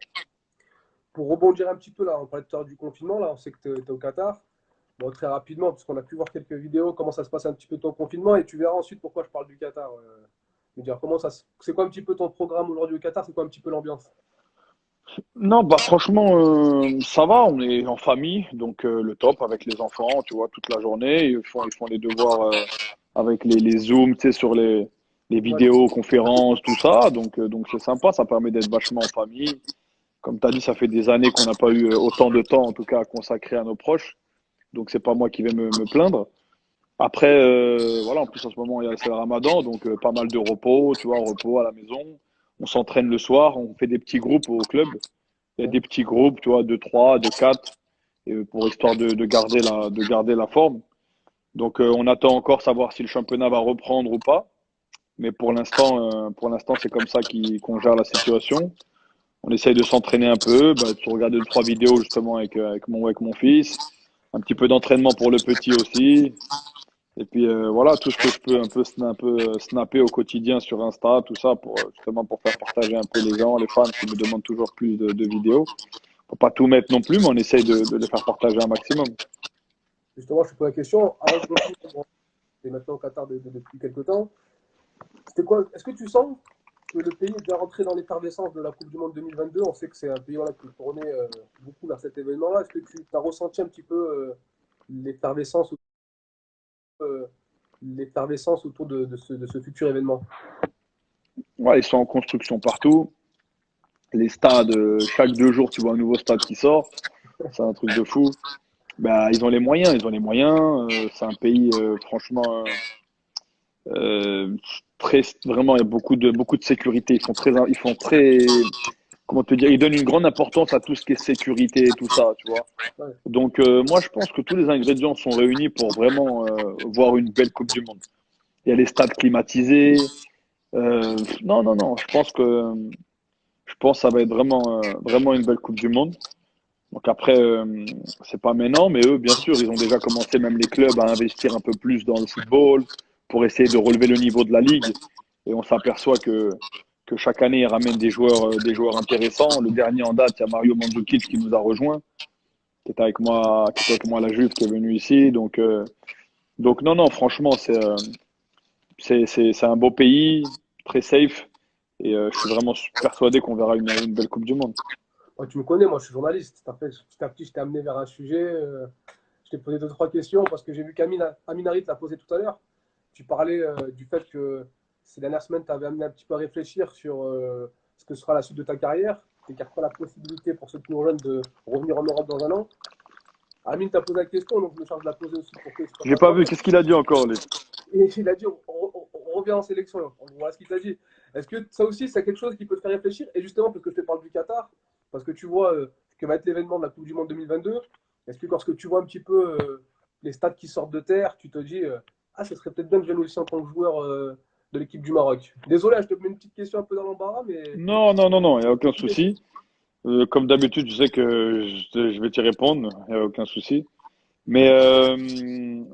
Pour rebondir un petit peu, là, on parlait tout à l'heure du confinement, là, on sait que tu es au Qatar. Bon, très rapidement, parce qu'on a pu voir quelques vidéos, comment ça se passe un petit peu ton confinement, et tu verras ensuite pourquoi je parle du Qatar. Je veux dire, c'est quoi un petit peu ton programme aujourd'hui au Qatar, c'est quoi un petit peu l'ambiance? Non, bah franchement, ça va, on est en famille, donc le top avec les enfants, tu vois, toute la journée. Ils font les devoirs avec les zooms, tu sais, sur les Ouais, vidéos, conférences, tout ça. Donc c'est sympa, ça permet d'être vachement en famille. Comme tu as dit, ça fait des années qu'on n'a pas eu autant de temps, en tout cas, à consacrer à nos proches. Donc c'est pas moi qui vais me plaindre. Après, voilà, en plus en ce moment, c'est le Ramadan, donc pas mal de repos, tu vois, repos à la maison. On s'entraîne le soir, on fait des petits groupes au club. Il y a ouais. des petits groupes, tu vois, de 3, de 4, pour histoire de garder la forme. Donc on attend encore savoir si le championnat va reprendre ou pas. Mais pour l'instant, c'est comme ça qu'on gère la situation. On essaye de s'entraîner un peu, bah, de regarder deux, trois vidéos justement avec mon fils, un petit peu d'entraînement pour le petit aussi. Et puis voilà, tout ce que je peux un peu snapper au quotidien sur Insta, tout ça, justement pour faire partager un peu les gens, les fans qui me demandent toujours plus de vidéos. Faut pas tout mettre non plus, mais on essaye de les faire partager un maximum. Justement, je te pose la question, avant le confinement, bon, tu es maintenant au Qatar depuis quelques temps. C'était quoi? Est-ce que tu sens que le pays est déjà rentré dans l'effervescence de la Coupe du Monde 2022? On sait que c'est un pays voilà, qui est tourné beaucoup vers cet événement-là. Est-ce que tu as ressenti un petit peu l'effervescence euh, l'effervescence autour de ce futur événement? Ouais, ils sont en construction partout. Les stades, chaque 2 jours, tu vois un nouveau stade qui sort. C'est un truc de fou. Bah, ils ont les moyens, ils ont les moyens. C'est un pays, franchement, très, vraiment, il y a beaucoup de sécurité. Ils font très, comment te dire, ils donnent une grande importance à tout ce qui est sécurité et tout ça, tu vois. Ouais. Donc, moi, je pense que tous les ingrédients sont réunis pour vraiment voir une belle Coupe du Monde. Il y a les stades climatisés. Non, non, non. Je pense que ça va être vraiment une belle Coupe du Monde. Donc après, c'est pas maintenant, mais eux, bien sûr, ils ont déjà commencé, même les clubs, à investir un peu plus dans le football pour essayer de relever le niveau de la ligue. Et on s'aperçoit que chaque année, ils ramènent des joueurs intéressants. Le dernier en date, il y a Mario Mandzukic qui nous a rejoint, qui était avec moi à la Juve, qui est venu ici. Donc non, non, franchement, c'est un beau pays, très safe. Et je suis vraiment persuadé qu'on verra une belle Coupe du Monde. Ouais, tu me connais, moi je suis journaliste. Petit à petit, je t'ai amené vers un sujet. Je t'ai posé deux, trois questions parce que j'ai vu qu'Amin Harit l'a posé tout à l'heure. Tu parlais du fait que ces dernières semaines, tu avais amené un petit peu à réfléchir sur ce que sera la suite de ta carrière. Tu n'écartes pas la possibilité pour ceux plus jeunes de revenir en Europe dans un an. Amine t'a posé la question, donc je me charge de la poser aussi pour J'ai à pas toi. vu, qu'est-ce qu'il a dit encore, lui? Et il a dit on revient en sélection. Voilà ce qu'il t'a dit. Est-ce que ça aussi, c'est quelque chose qui peut te faire réfléchir? Et justement, parce que je te parle du Qatar, parce que tu vois ce que va être l'événement de la Coupe du Monde 2022, est-ce que lorsque tu vois un petit peu les stats qui sortent de terre, tu te dis ah, ce serait peut-être bien que je vienne aussi en tant que joueur de l'équipe du Maroc? Désolé, je te mets une petite question un peu dans l'embarras, mais Non, non, non, non, il n'y a aucun souci. Comme d'habitude, tu sais que je vais t'y répondre, il n'y a aucun souci. Mais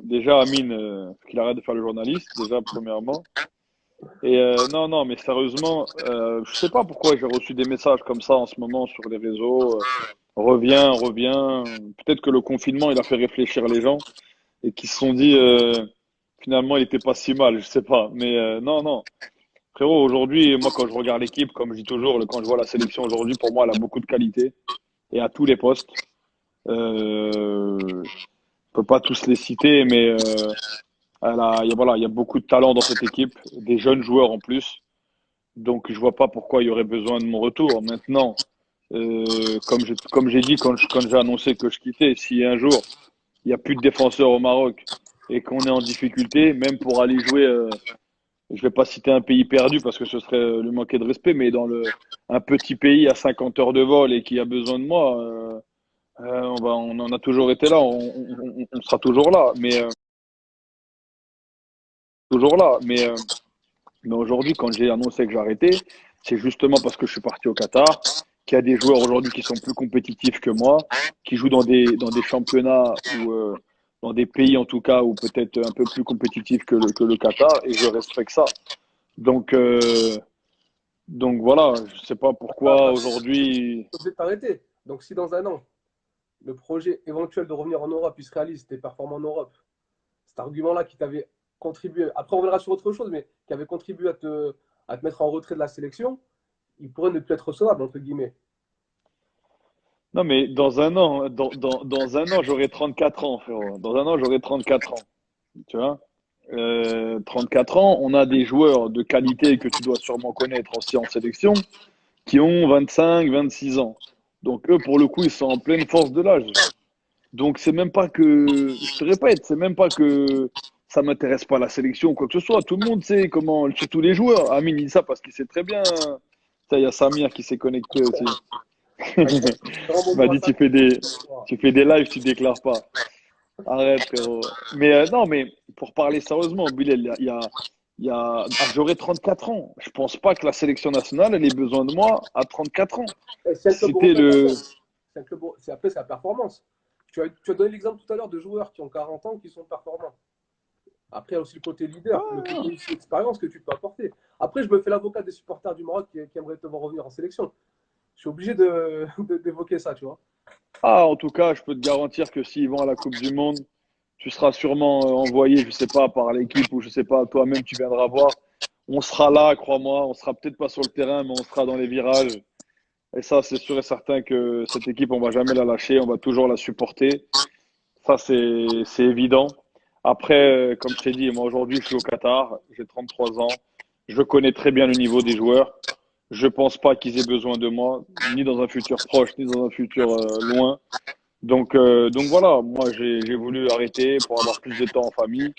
déjà, Amine, qu'il arrête de faire le journaliste, déjà, premièrement. Et non, non, mais sérieusement, je sais pas pourquoi j'ai reçu des messages comme ça en ce moment sur les réseaux. Reviens, reviens. Peut-être que le confinement, il a fait réfléchir les gens. et qui se sont dit finalement il était pas si mal, je sais pas. Mais non, non. Frérot, aujourd'hui, moi quand je regarde l'équipe, comme je dis toujours, quand je vois la sélection aujourd'hui, pour moi elle a beaucoup de qualité et à tous les postes. Je peux pas tous les citer, mais voilà, il y a beaucoup de talent dans cette équipe, des jeunes joueurs en plus. Donc je vois pas pourquoi il y aurait besoin de mon retour. Maintenant, comme j'ai dit quand j'ai annoncé que je quittais, si un jour il y a plus de défenseurs au Maroc et qu'on est en difficulté, même pour aller jouer, je vais pas citer un pays perdu parce que ce serait lui manquer de respect, mais dans un petit pays à 50 heures de vol et qui a besoin de moi, on en a toujours été là, on sera toujours là, mais aujourd'hui, quand j'ai annoncé que j'arrêtais, c'est justement parce que je suis parti au Qatar, qu'il y a des joueurs aujourd'hui qui sont plus compétitifs que moi, qui jouent dans des championnats ou dans des pays en tout cas, ou peut-être un peu plus compétitifs que le Qatar, et je respecte ça. Donc, donc voilà, je sais pas pourquoi Attends, aujourd'hui. obligé de t'arrêter. Donc, si dans un an, le projet éventuel de revenir en Europe, il se réalise, tu es performant en Europe, cet argument-là qui t'avait contribué, après on verra sur autre chose, mais qui avait contribué à te mettre en retrait de la sélection, il pourrait ne plus être recevable, entre guillemets. Non, mais dans un an, j'aurai 34 ans, frérot. Dans un an, j'aurai 34 ans. Tu vois? 34 ans, on a des joueurs de qualité que tu dois sûrement connaître aussi en sélection, qui ont 25, 26 ans. Donc eux, pour le coup, ils sont en pleine force de l'âge. Donc c'est même pas que, je te répète, c'est même pas que ça m'intéresse pas la sélection ou quoi que ce soit. Tout le monde sait comment, surtout les joueurs. Amine dit ça parce qu'il sait très bien. Ça, il y a Samir qui s'est connecté aussi. T'inquiète, je rends Il m'a bonjour à dit ça. tu fais des lives, tu déclares pas. Arrête, frérot. Mais non, mais pour parler sérieusement, Bilal, j'aurai 34 ans. Je pense pas que la sélection nationale elle ait besoin de moi à 34 ans. C'est un club C'était européen, le. d'accord. Après, c'est la performance. Tu as donné l'exemple tout à l'heure de joueurs qui ont 40 ans qui sont performants. Après, il y a aussi le côté leader, le côté aussi expérience que tu peux apporter. Après, je me fais l'avocat des supporters du Maroc qui aimeraient te voir revenir en sélection. Je suis obligé d'évoquer ça, tu vois. Ah, en tout cas, je peux te garantir que s'ils vont à la Coupe du Monde, tu seras sûrement envoyé, je sais pas, par l'équipe ou je sais pas, toi-même tu viendras voir. On sera là, crois-moi. On sera peut-être pas sur le terrain, mais on sera dans les virages. Et ça, c'est sûr et certain que cette équipe, on va jamais la lâcher. On va toujours la supporter. Ça, c'est évident. Après, comme je t'ai dit, moi aujourd'hui, je suis au Qatar, j'ai 33 ans. Je connais très bien le niveau des joueurs. Je pense pas qu'ils aient besoin de moi, ni dans un futur proche, ni dans un futur loin. Donc voilà, moi j'ai voulu arrêter pour avoir plus de temps en famille.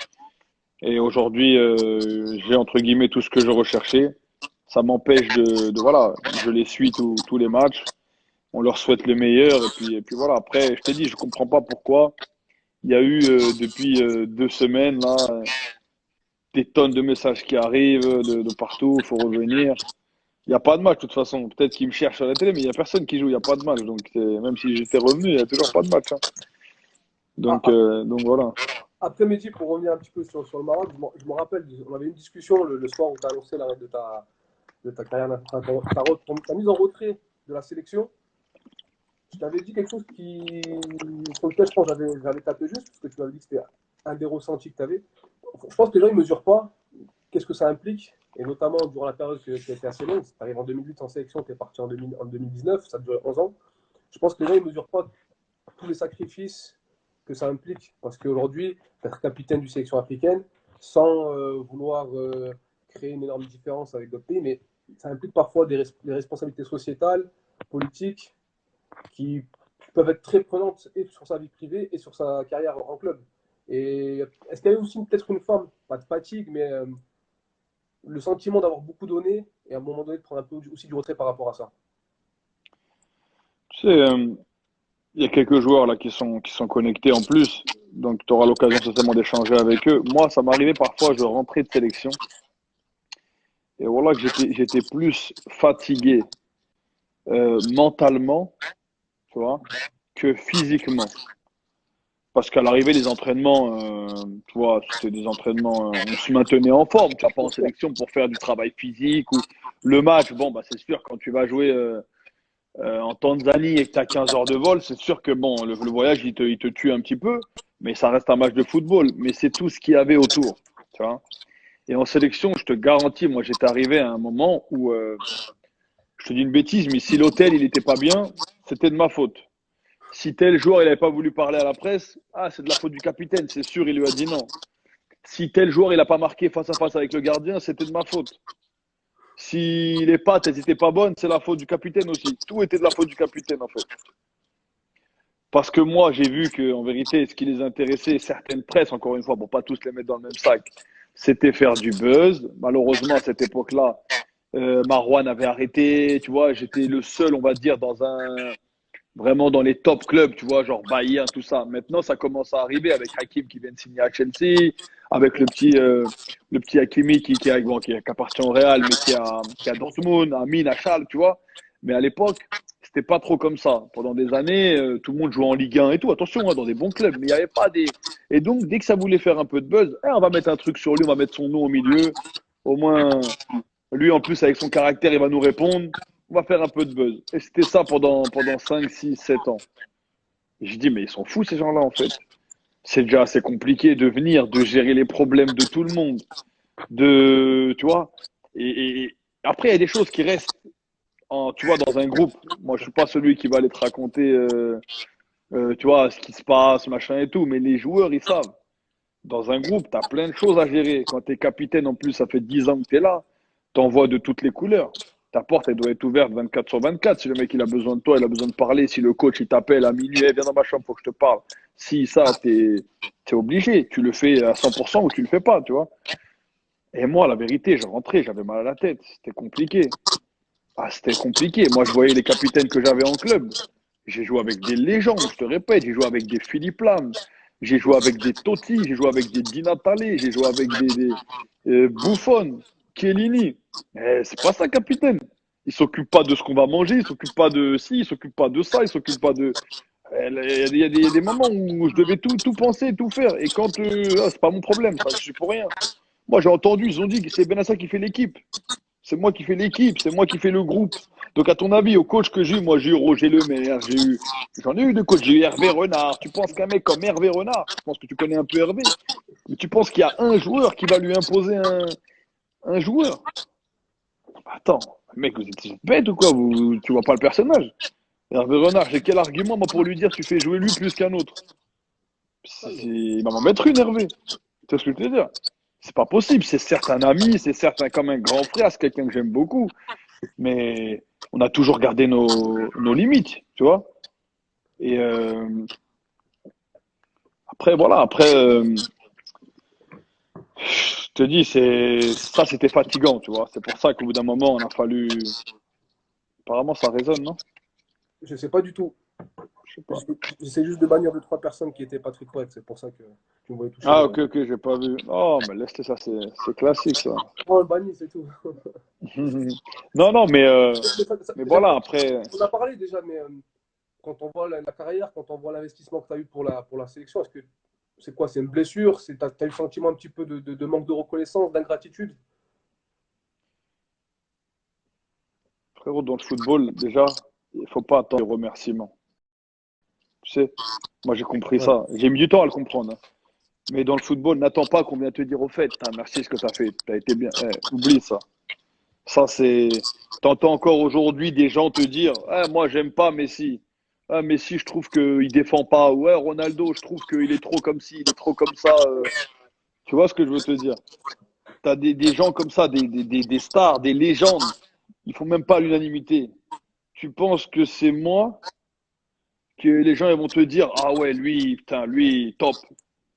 Et aujourd'hui, j'ai entre guillemets tout ce que je recherchais. Ça m'empêche voilà, je les suis tous les matchs. On leur souhaite le meilleur. Et puis voilà, après, je t'ai dit, je comprends pas pourquoi. Il y a eu depuis 2 semaines là des tonnes de messages qui arrivent de partout. Il faut revenir. Il n'y a pas de match de toute façon. Peut-être qu'ils me cherchent à la télé, mais il n'y a personne qui joue. Il n'y a pas de match. Donc même si j'étais revenu, il n'y a toujours pas de match, hein. Ah, ah, Donc voilà. après-midi, pour revenir un petit peu sur le Maroc, je me rappelle, on avait une discussion le soir où tu as annoncé l'arrêt de ta carrière, ta mise en retrait de la sélection. Je t'avais dit quelque chose sur lequel je pense que j'avais tapé juste, parce que tu m'avais dit que c'était un des ressentis que tu avais. Je pense que les gens ne mesurent pas qu'est-ce que ça implique, et notamment durant la période qui a été assez longue. Tu arrives en 2008 en sélection, tu es parti en 2019, ça a duré 11 ans. Je pense que les gens ne mesurent pas tous les sacrifices que ça implique, parce qu'aujourd'hui, être capitaine du sélection africaine, sans vouloir créer une énorme différence avec d'autres pays, mais ça implique parfois des responsabilités sociétales, politiques, qui peuvent être très prenantes et sur sa vie privée et sur sa carrière en club. Et est-ce qu'il y a aussi peut-être une forme, pas de fatigue, mais le sentiment d'avoir beaucoup donné et à un moment donné de prendre un peu aussi du retrait par rapport à ça? Tu sais, il y a quelques joueurs là qui sont connectés en plus. Donc tu auras l'occasion certainement d'échanger avec eux. Moi, ça m'arrivait parfois, je rentrais de sélection. Et voilà que j'étais plus fatigué mentalement, tu vois, que physiquement. Parce qu'à l'arrivée des entraînements, tu vois, c'était des entraînements, on se maintenait en forme. Tu vas pas en sélection pour faire du travail physique ou le match. Bon, bah c'est sûr, quand tu vas jouer en Tanzanie et que tu as 15 heures de vol, c'est sûr que bon, le voyage, il te tue un petit peu. mais ça reste un match de football. Mais c'est tout ce qu'il y avait autour, tu vois. Et en sélection, je te garantis, moi, j'étais arrivé à un moment où, je te dis une bêtise, mais si l'hôtel, il était pas bien, c'était de ma faute. Si tel joueur, il n'avait pas voulu parler à la presse, ah, c'est de la faute du capitaine, c'est sûr, il lui a dit non. Si tel joueur, il n'a pas marqué face à face avec le gardien, c'était de ma faute. Si les pattes, elles n'étaient pas bonnes, c'est la faute du capitaine aussi. Tout était de la faute du capitaine, en fait. Parce que moi, j'ai vu qu'en vérité, ce qui les intéressait, certaines presses, encore une fois, pour pas tous les mettre dans le même sac, c'était faire du buzz. Malheureusement, à cette époque-là, Marouane avait arrêté, tu vois, j'étais le seul, on va dire, vraiment dans les top clubs, tu vois, genre Bayern, tout ça. Maintenant, ça commence à arriver avec Hakim qui vient de signer à Chelsea, avec le petit Hakimi qui appartient au Real, mais qui a Dortmund, à Mine, à Schalke, tu vois. Mais à l'époque, c'était pas trop comme ça. Pendant des années, tout le monde jouait en Ligue 1 et tout. Attention, hein, dans des bons clubs, mais il n'y avait pas des. Et donc, dès que ça voulait faire un peu de buzz, on va mettre un truc sur lui, on va mettre son nom au milieu. Au moins, lui, en plus, avec son caractère, il va nous répondre. On va faire un peu de buzz. Et c'était ça pendant 5, 6, 7 ans. Et je dis, mais ils sont fous, ces gens-là, en fait. C'est déjà assez compliqué de venir, de gérer les problèmes de tout le monde, tu vois. Et après, il y a des choses qui restent, tu vois, dans un groupe. Moi, je suis pas celui qui va aller te raconter, tu vois, ce qui se passe, machin et tout. Mais les joueurs, ils savent. Dans un groupe, tu as plein de choses à gérer. Quand tu es capitaine, en plus, ça fait 10 ans que tu es là. Tu envoies de toutes les couleurs. Ta porte, elle doit être ouverte 24 sur 24. Si le mec, il a besoin de toi, il a besoin de parler. Si le coach, il t'appelle à minuit, viens dans ma chambre, faut que je te parle. Si ça, t'es obligé. Tu le fais à 100% ou tu le fais pas, tu vois. Et moi, la vérité, je rentrais, j'avais mal à la tête. C'était compliqué. Ah, c'était compliqué. Moi, je voyais les capitaines que j'avais en club. J'ai joué avec des légendes, je te répète. J'ai joué avec des Philippe Lam. J'ai joué avec des Totti. J'ai joué avec des Di Natale. J'ai joué avec des Buffon, Chiellini. C'est pas ça, capitaine. Il s'occupe pas de ce qu'on va manger. Il s'occupe pas de ci. Il s'occupe pas de ça. Il s'occupe pas de. Il y a des moments où je devais tout penser, tout faire. Et quand. C'est pas mon problème. Ça, je suis pour rien. Moi, j'ai entendu, ils ont dit que c'est Benassa qui fait l'équipe. C'est moi qui fais l'équipe, c'est moi qui fais le groupe. Donc, à ton avis, au coach que j'ai eu, moi, j'ai eu Roger Lemaire, j'en ai eu de coach, j'ai eu Hervé Renard. Tu penses qu'un mec comme Hervé Renard, je pense que tu connais un peu Hervé, mais tu penses qu'il y a un joueur qui va lui imposer un joueur? Attends, mec, vous êtes bête ou quoi? Tu vois pas le personnage? Hervé Renard, j'ai quel argument, moi, pour lui dire tu fais jouer lui plus qu'un autre? Il va m'en mettre une, Hervé. Tu vois ce que je veux dire? C'est pas possible. C'est certes un ami, c'est certes comme un grand frère, c'est quelqu'un que j'aime beaucoup. Mais on a toujours gardé nos limites, tu vois. Et après, voilà, après, je te dis, ça, c'était fatigant, tu vois. C'est pour ça qu'au bout d'un moment, on a fallu. Apparemment, ça résonne, non? Je sais pas du tout. Je sais pas. J'essaie juste de bannir deux, trois personnes qui étaient pas très correctes. C'est pour ça que tu me voyais toucher. Ah, ok, ok, j'ai pas vu. Oh, mais laisse ça, c'est classique, ça. On le bannit, c'est tout. Non, non, mais, mais Déjà, voilà, après. on a parlé déjà, mais quand on voit la carrière, quand on voit l'investissement que tu as eu pour la sélection, est-ce que c'est quoi? C'est une blessure? Tu as eu le sentiment un petit peu de manque de reconnaissance, d'ingratitude? Frérot, dans le football, déjà, il faut pas attendre les remerciements. Tu sais, moi j'ai compris Ouais. ça. J'ai mis du temps à le comprendre, hein. Mais dans le football, n'attends pas qu'on vienne te dire au fait, ah, merci ce que tu as fait, tu as été bien. Oublie ça. Ça, c'est. T'entends encore aujourd'hui des gens te dire, ah, moi j'aime pas Messi. Ah, Messi, je trouve qu'il défend pas. Ouais, Ronaldo, je trouve qu'il est trop comme ci, il est trop comme ça. Tu vois ce que je veux te dire? T'as des gens comme ça, des stars, des légendes. Ils font même pas l'unanimité. Tu penses que c'est moi que les gens ils vont te dire, ah ouais, lui, putain, lui, top.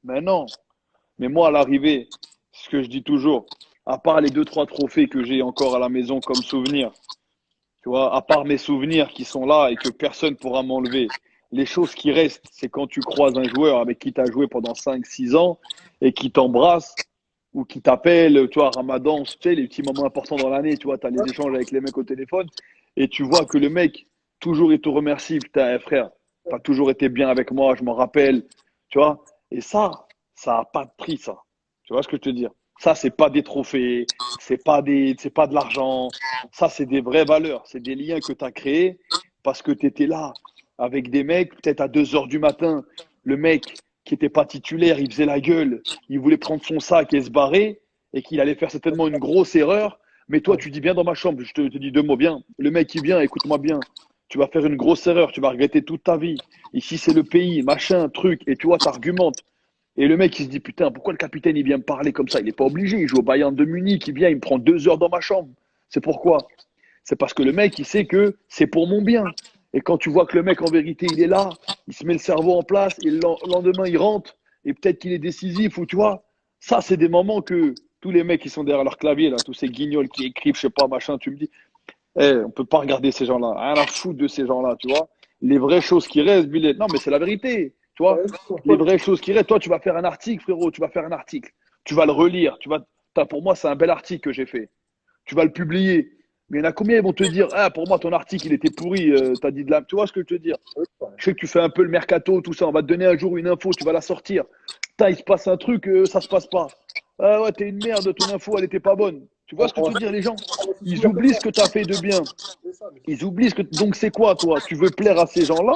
Mais non. Mais moi, à l'arrivée, ce que je dis toujours, à part les deux, trois trophées que j'ai encore à la maison comme souvenir, tu vois, à part mes souvenirs qui sont là et que personne pourra m'enlever, les choses qui restent, c'est quand tu croises un joueur avec qui tu as joué pendant 5, 6 ans et qui t'embrasse ou qui t'appelle, tu vois, Ramadan, tu sais, les petits moments importants dans l'année, tu vois, tu as les échanges avec les mecs au téléphone et tu vois que le mec, toujours, il te remercie, putain, frère, tu as toujours été bien avec moi, je m'en rappelle, tu vois. Et ça n'a pas de prix, ça. Tu vois ce que je te veux dire? Ça, c'est pas des trophées, c'est pas de l'argent. Ça, c'est des vraies valeurs. C'est des liens que tu as créés parce que tu étais là avec des mecs, peut-être à 2 heures du matin. Le mec, qui n'était pas titulaire, il faisait la gueule, il voulait prendre son sac et se barrer, et qu'il allait faire certainement une grosse erreur. Mais toi, tu dis bien dans ma chambre, je te dis 2 mots bien. Le mec qui vient, écoute-moi bien. Tu vas faire une grosse erreur, tu vas regretter toute ta vie. Ici, c'est le pays, machin, truc. Et tu vois, t'argumentes. Et le mec, il se dit, putain, pourquoi le capitaine, il vient me parler comme ça? Il n'est pas obligé, il joue au Bayern de Munich, il vient, il me prend 2 heures dans ma chambre. C'est pourquoi? C'est parce que le mec, il sait que c'est pour mon bien. Et quand tu vois que le mec, en vérité, il est là, il se met le cerveau en place, et le lendemain, il rentre, et peut-être qu'il est décisif, ou tu vois, ça, c'est des moments que tous les mecs qui sont derrière leur clavier, là, tous ces guignols qui écrivent, je sais pas, machin, tu me dis, on peut pas regarder ces gens-là, rien à foutre de ces gens-là, tu vois. Les vraies choses qui restent, Billet, non, mais c'est la vérité, tu vois. Ouais, Les vraies choses qui restent, toi, tu vas faire un article, frérot, tu vas faire un article, tu vas le relire, pour moi, c'est un bel article que j'ai fait. Tu vas le publier. Mais il y en a combien ils vont te dire, ah, pour moi, ton article, il était pourri, t'as dit de la. Tu vois ce que je veux te dire? Je sais que tu fais un peu le mercato, tout ça. On va te donner un jour une info, tu vas la sortir. Putain, il se passe un truc, ça se passe pas. Ah ouais, t'es une merde, ton info, elle était pas bonne. Tu vois ce que je veux dire, les gens? Ils oublient ce que tu as fait de bien. Ils oublient ce que. Donc, c'est quoi, toi? Tu veux plaire à ces gens-là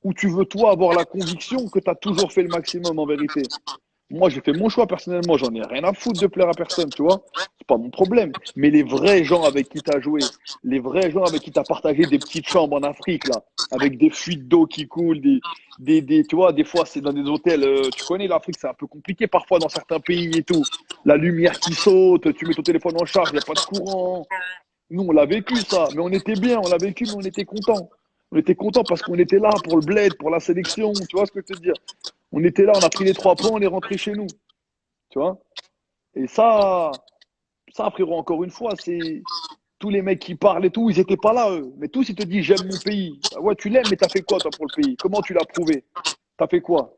ou tu veux, toi, avoir la conviction que tu as toujours fait le maximum en vérité? Moi, j'ai fait mon choix personnellement, j'en ai rien à foutre de plaire à personne, tu vois. C'est pas mon problème. Mais les vrais gens avec qui tu as joué, les vrais gens avec qui tu as partagé des petites chambres en Afrique, là, avec des fuites d'eau qui coulent, tu vois, des fois, c'est dans des hôtels. Tu connais l'Afrique, c'est un peu compliqué parfois dans certains pays et tout. La lumière qui saute, tu mets ton téléphone en charge, il n'y a pas de courant. Nous, on l'a vécu, ça. Mais on était bien, on l'a vécu, mais on était content. On était content parce qu'on était là pour le bled, pour la sélection. Tu vois ce que je veux te dire? On était là, on a pris les 3 points, on est rentré chez nous. Tu vois? Et ça, frérot, encore une fois, c'est tous les mecs qui parlent et tout, ils étaient pas là, eux. Mais tous, ils te disent, j'aime mon pays. Ah ouais, tu l'aimes, mais t'as fait quoi, toi, pour le pays? Comment tu l'as prouvé? T'as fait quoi?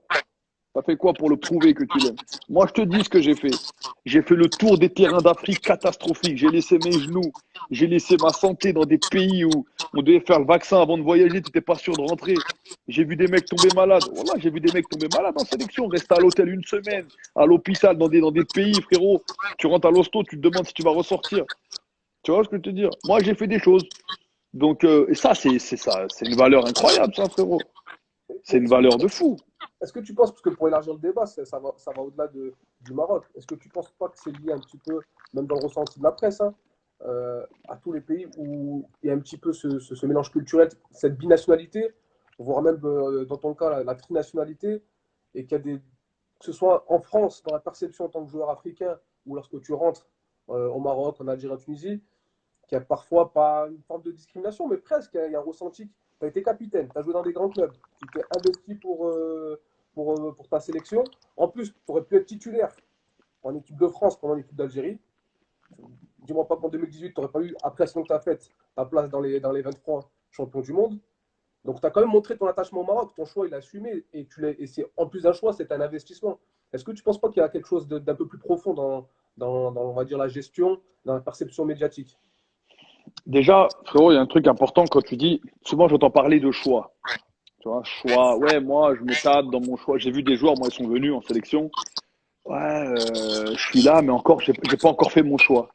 T'as fait quoi pour le prouver que tu l'aimes? Moi, je te dis ce que j'ai fait. J'ai fait le tour des terrains d'Afrique catastrophiques. J'ai laissé mes genoux. J'ai laissé ma santé dans des pays où on devait faire le vaccin avant de voyager. Tu n'étais pas sûr de rentrer. J'ai vu des mecs tomber malades. Voilà, j'ai vu des mecs tomber malades en sélection. Rester à l'hôtel une semaine, à l'hôpital, dans des pays, frérot. Tu rentres à l'hosto, tu te demandes si tu vas ressortir. Tu vois ce que je veux te dire? Moi, j'ai fait des choses. Donc, et ça, c'est ça. C'est une valeur incroyable, ça, frérot. C'est une valeur de fou. Est-ce que tu penses, parce que pour élargir le débat, ça va au-delà du Maroc, est-ce que tu ne penses pas que c'est lié un petit peu, même dans le ressenti de la presse, hein, à tous les pays où il y a un petit peu ce mélange culturel, cette binationalité, voire même dans ton cas la trinationalité, et qu'il y a que ce soit en France, dans la perception en tant que joueur africain, ou lorsque tu rentres au Maroc, en Algérie, en Tunisie, qu'il n'y a parfois pas une forme de discrimination, mais presque, hein, il y a un ressenti. Tu as été capitaine, tu as joué dans des grands clubs, tu t'es investi pour ta sélection. En plus, tu aurais pu être titulaire en équipe de France pendant l'équipe d'Algérie. Dis-moi pas qu'en 2018, tu n'aurais pas eu, après ce que tu as fait, ta place dans les 23 champions du monde. Donc, tu as quand même montré ton attachement au Maroc, ton choix, il a assumé. Et c'est, en plus d'un choix, c'est un investissement. Est-ce que tu ne penses pas qu'il y a quelque chose d'un peu plus profond dans, on va dire, la gestion, dans la perception médiatique? Déjà, frérot, il y a un truc important quand tu dis, souvent j'entends parler de choix. Tu vois, choix, ouais, moi je me tape dans mon choix. J'ai vu des joueurs, moi ils sont venus en sélection. Ouais, je suis là, mais encore, j'ai pas encore fait mon choix.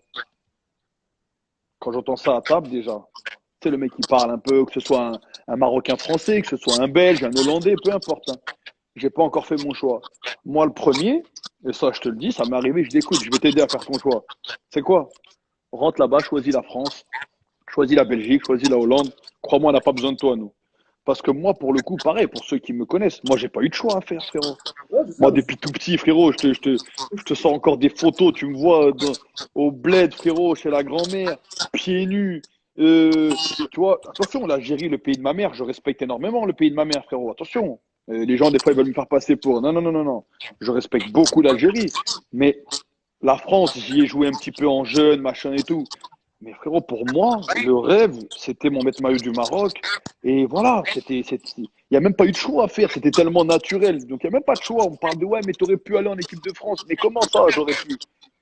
Quand j'entends ça à table, déjà, tu sais, le mec qui parle un peu, que ce soit un Marocain français, que ce soit un Belge, un Hollandais, peu importe, hein. J'ai pas encore fait mon choix. Moi, le premier, et ça je te le dis, ça m'est arrivé, je dis écoute, je vais t'aider à faire ton choix. C'est quoi? Rentre là-bas, choisis la France, choisis la Belgique, choisis la Hollande. Crois-moi, on n'a pas besoin de toi, nous. Parce que moi, pour le coup, pareil, pour ceux qui me connaissent, moi, j'ai pas eu de choix à faire, frérot. Ouais, c'est ça. Moi, depuis tout petit, frérot, je te sors encore des photos. Tu me vois au bled, frérot, chez la grand-mère, pieds nus. Tu vois, attention, l'Algérie, le pays de ma mère, je respecte énormément le pays de ma mère, frérot. Attention. Les gens, des fois, ils veulent me faire passer pour. Non, non, non, non, non. Je respecte beaucoup l'Algérie. Mais la France, j'y ai joué un petit peu en jeune, machin et tout. Mais frérot, pour moi, le rêve, c'était mon maître maillot du Maroc. Et voilà, il n'y a même pas eu de choix à faire. C'était tellement naturel. Donc, il n'y a même pas de choix. On parle de ouais, mais tu aurais pu aller en équipe de France. Mais comment ça, j'aurais pu?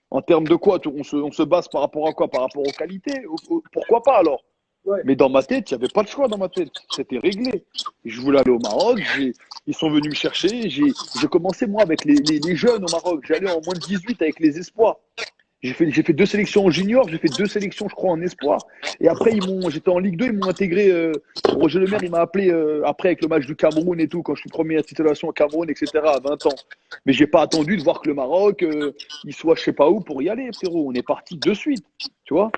En termes de quoi? On se base par rapport à quoi? Par rapport aux qualités? Pourquoi pas alors? Ouais. Mais dans ma tête, il n'y avait pas de choix dans ma tête. C'était réglé. Je voulais aller au Maroc. Ils sont venus me chercher. J'ai commencé, moi, avec les jeunes au Maroc. J'allais en moins de 18 avec les espoirs. J'ai fait 2 sélections en junior, j'ai fait 2 sélections, je crois, en espoir. Et après, j'étais en Ligue 2, ils m'ont intégré. Roger Lemaire, il m'a appelé après avec le match du Cameroun et tout, quand je suis première titulation au Cameroun, etc., à 20 ans. Mais j'ai pas attendu de voir que le Maroc, il soit je sais pas où pour y aller, frérot. On est parti de suite, tu vois.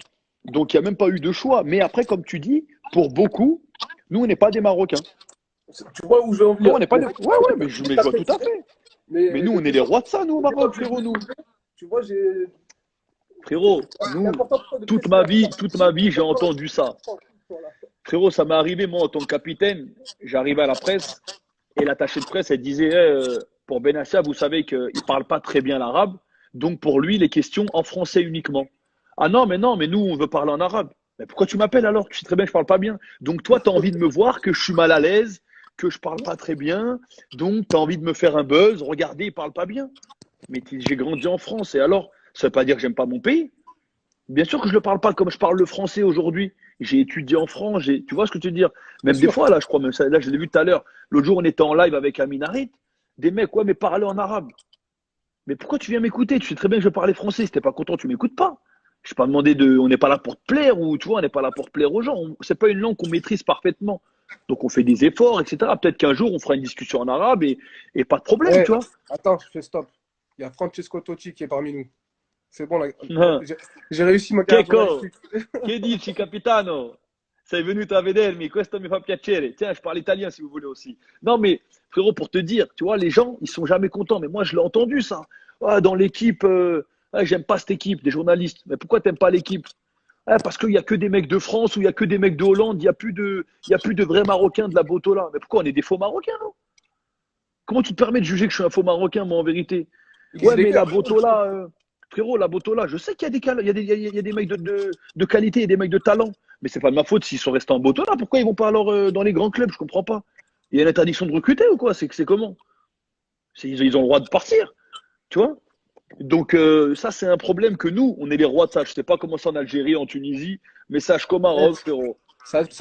Donc, il n'y a même pas eu de choix. Mais après, comme tu dis, pour beaucoup, nous, on n'est pas des Marocains. Tu vois où je veux en Non, venir. on n'est pas des. Ouais, ouais, mais je vois tout à fait. Mais Mais nous, le on est les débat, rois de ça, nous, au le débat Maroc, que je frérot, voulais nous. soulever, tu vois, j'ai. Frérot, C'est nous, important pour toi de toute préciser ma la vie, France. toute ma vie, j'ai Pourquoi entendu ça. la France. Voilà. Frérot, ça m'est arrivé, moi, en tant que capitaine. J'arrivais à la presse et l'attaché de presse, elle disait pour Benassia, vous savez qu'il ne parle pas très bien l'arabe. Donc, pour lui, les questions en français uniquement. Ah non, mais nous, on veut parler en arabe. Mais pourquoi tu m'appelles alors? Tu sais très bien que je parle pas bien. Donc, toi, tu as envie de me voir que je suis mal à l'aise, que je parle pas très bien. Donc, tu as envie de me faire un buzz. Regardez, il parle pas bien. Mais j'ai grandi en France. Et alors, ça veut pas dire que j'aime pas mon pays. Bien sûr que je ne le parle pas comme je parle le français aujourd'hui. J'ai étudié en France, tu vois ce que tu veux dire? Bien Même des sûr. fois, là, je crois, même ça, là, je l'ai vu tout à l'heure. L'autre jour, on était en live avec Amin Harit. Des mecs, ouais, mais parler en arabe. Mais pourquoi tu viens m'écouter? Tu sais très bien que je parlais français. Si t'es pas content, tu m'écoutes pas. Je n'ai pas demandé de. On n'est pas là pour te plaire ou tu vois, on n'est pas là pour te plaire aux gens. C'est pas une langue qu'on maîtrise parfaitement. Donc on fait des efforts, etc. Peut-être qu'un jour on fera une discussion en arabe et pas de problème, Eh, tu vois. attends, je fais stop. Il y a Francesco Totti qui est parmi nous. C'est bon, là. J'ai réussi ma carrière Checo, journalistique. che dici, capitano? Sei venuto a vedermi, questo mi fa piacere. Tiens, je parle italien si vous voulez aussi. Non, mais frérot, pour te dire, tu vois, les gens, ils sont jamais contents. Mais moi, je l'ai entendu ça. Ah, dans l'équipe, ah, j'aime pas cette équipe, des journalistes. Mais pourquoi t'aimes pas l'équipe? Ah, parce qu'il y a que des mecs de France ou il y a que des mecs de Hollande. Il y a plus de vrais Marocains de la Botola. Mais pourquoi on est des faux Marocains, non? Comment tu te permets de juger que je suis un faux Marocain, moi, en vérité? X Ouais, mais la Decker. Botola, frérot, la Botola, je sais qu'il y a des mecs de qualité et des mecs de talent. Mais c'est pas de ma faute s'ils sont restés en Botola. Pourquoi ils vont pas alors dans les grands clubs? Je comprends pas. Il y a une interdiction de recruter ou quoi? C'est comment? Ils ont le droit de partir, tu vois? Donc ça, c'est un problème que nous, on est les rois de ça. Je sais pas comment c'est en Algérie, en Tunisie, mais sache qu'au Eh, Maroc, frérot.